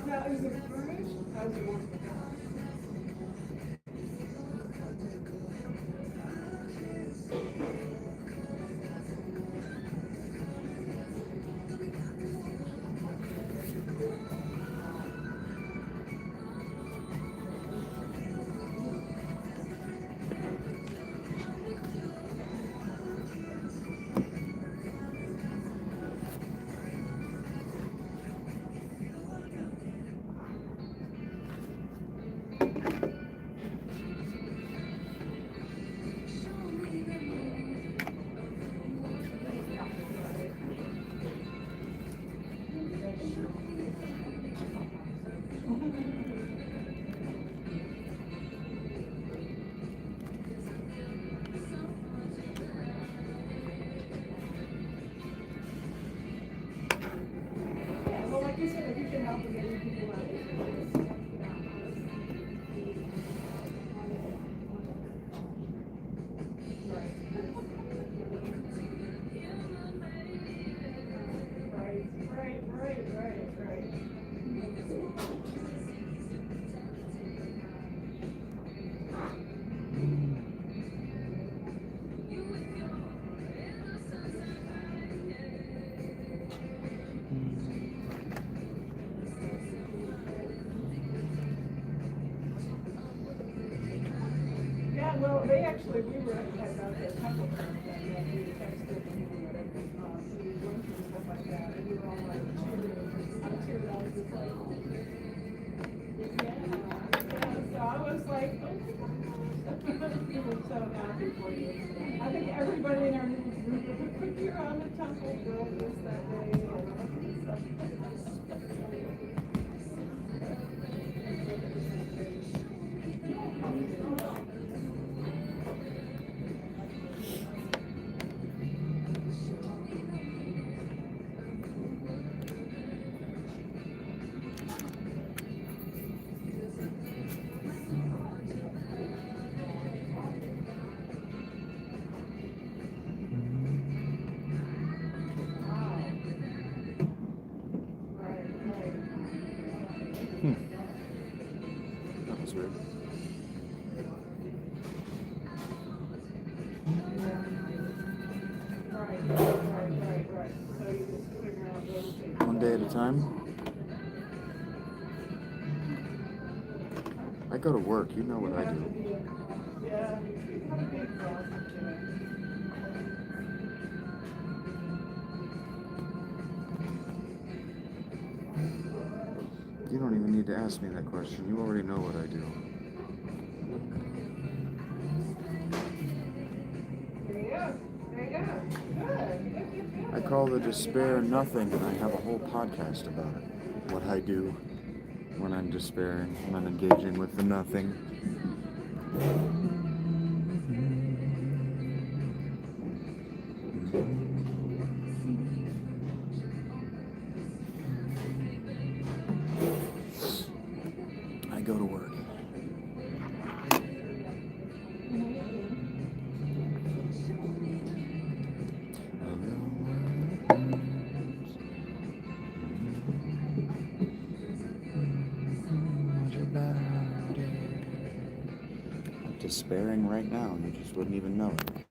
Now, is it furnished? How's it work? Yeah, well, like you said, if you can help with getting people out. Right. Yeah, well, we were at the temple and we texted and we went through stuff like that, and we were all like cheering. I cheered, I was just like, yeah. So I was like, oh my gosh. We were so happy for you. I think everybody in our group was a picture on the temple built this that day. And Right. So you just figure out those things. One day at a time. I go to work. You know what I do. Yeah, you gotta be exhausted too. You don't even need to ask me that question. You already know what I do. There you go. Good. I call the despair nothing, and I have a whole podcast about it. What I do when I'm despairing, when I'm engaging with the nothing. I go to work. I'm despairing right now, and you just wouldn't even know it.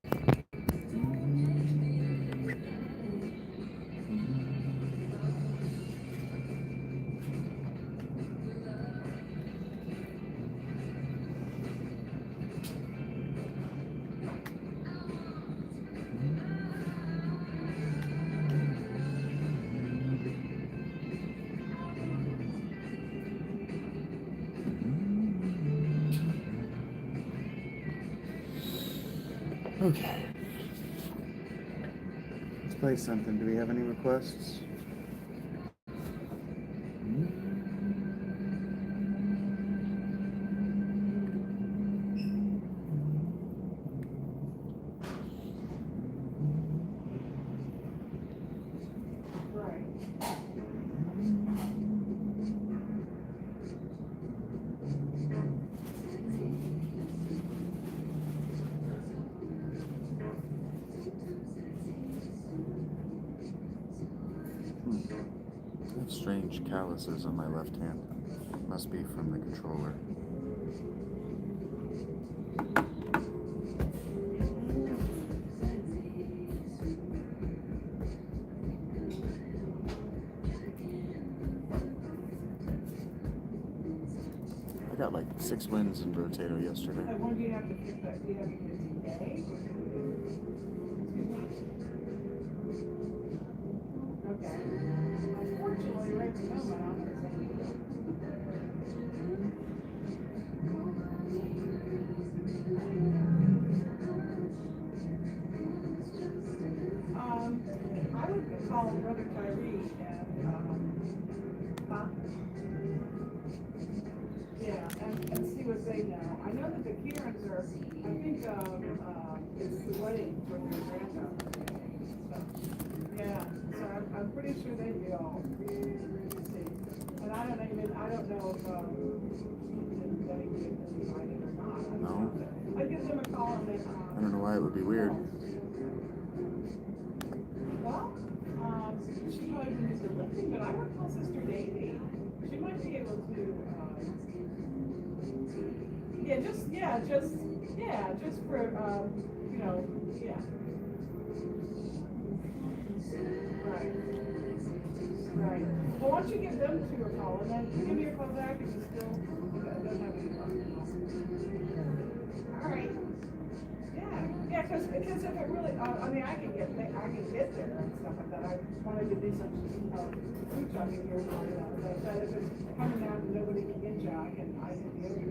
Okay. Let's play something. Do we have any requests? Right. I have strange calluses on my left hand. Must be from the controller. I got like 6 wins in Rotato yesterday. And when do you have to pick that? Do you have to do it today? Okay. Unfortunately, right at the moment, I'm gonna say I would call Brother Tyree and, huh? Yeah, and see what they know. I know that the Kierans are, I think, it's the wedding for their granddaughter. So, yeah, so I'm pretty sure they'd be all, see. And I don't know if, they get invited or not. I don't No. know. I give them a call and they, I don't know why it would be weird. well, she might be Mr. Lipton, but I would call Sister Davy. She might be able to, just for, you know, yeah. Right. Well, why don't you give them two a call, and then give me a call back if you still, don't have any problem. All right. Yeah, because if it really, I mean, I can get there and stuff like that. I wanted to do some, food shopping here, but if it's coming out and nobody can get you, I can be over there.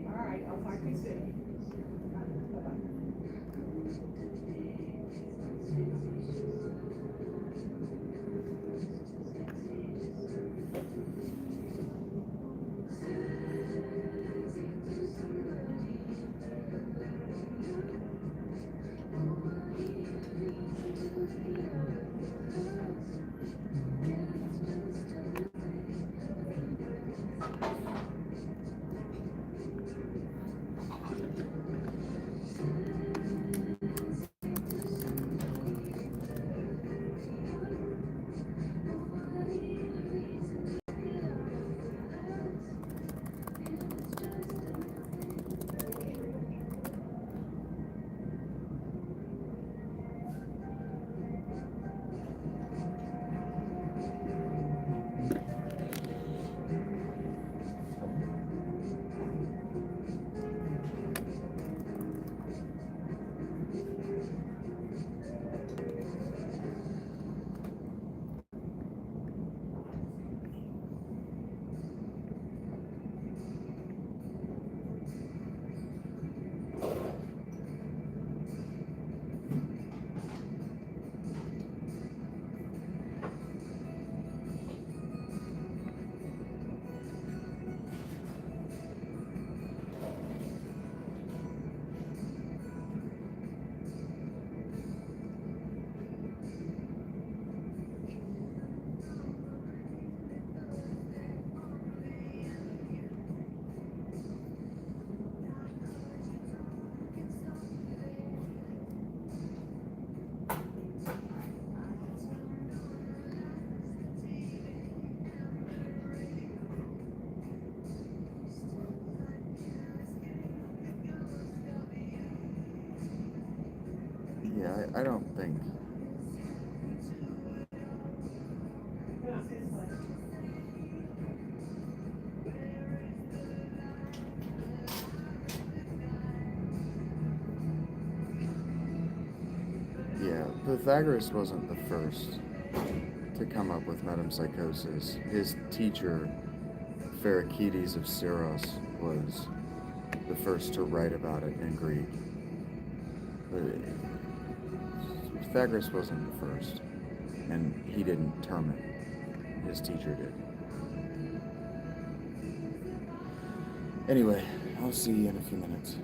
All right, I'll talk to you soon. Bye-bye. Yeah, I don't think. Yeah, Pythagoras wasn't the first to come up with metempsychosis. His teacher, Pherecydes of Syros, was the first to write about it in Greek. But Pythagoras wasn't the first, and he didn't term it. His teacher did. Anyway, I'll see you in a few minutes.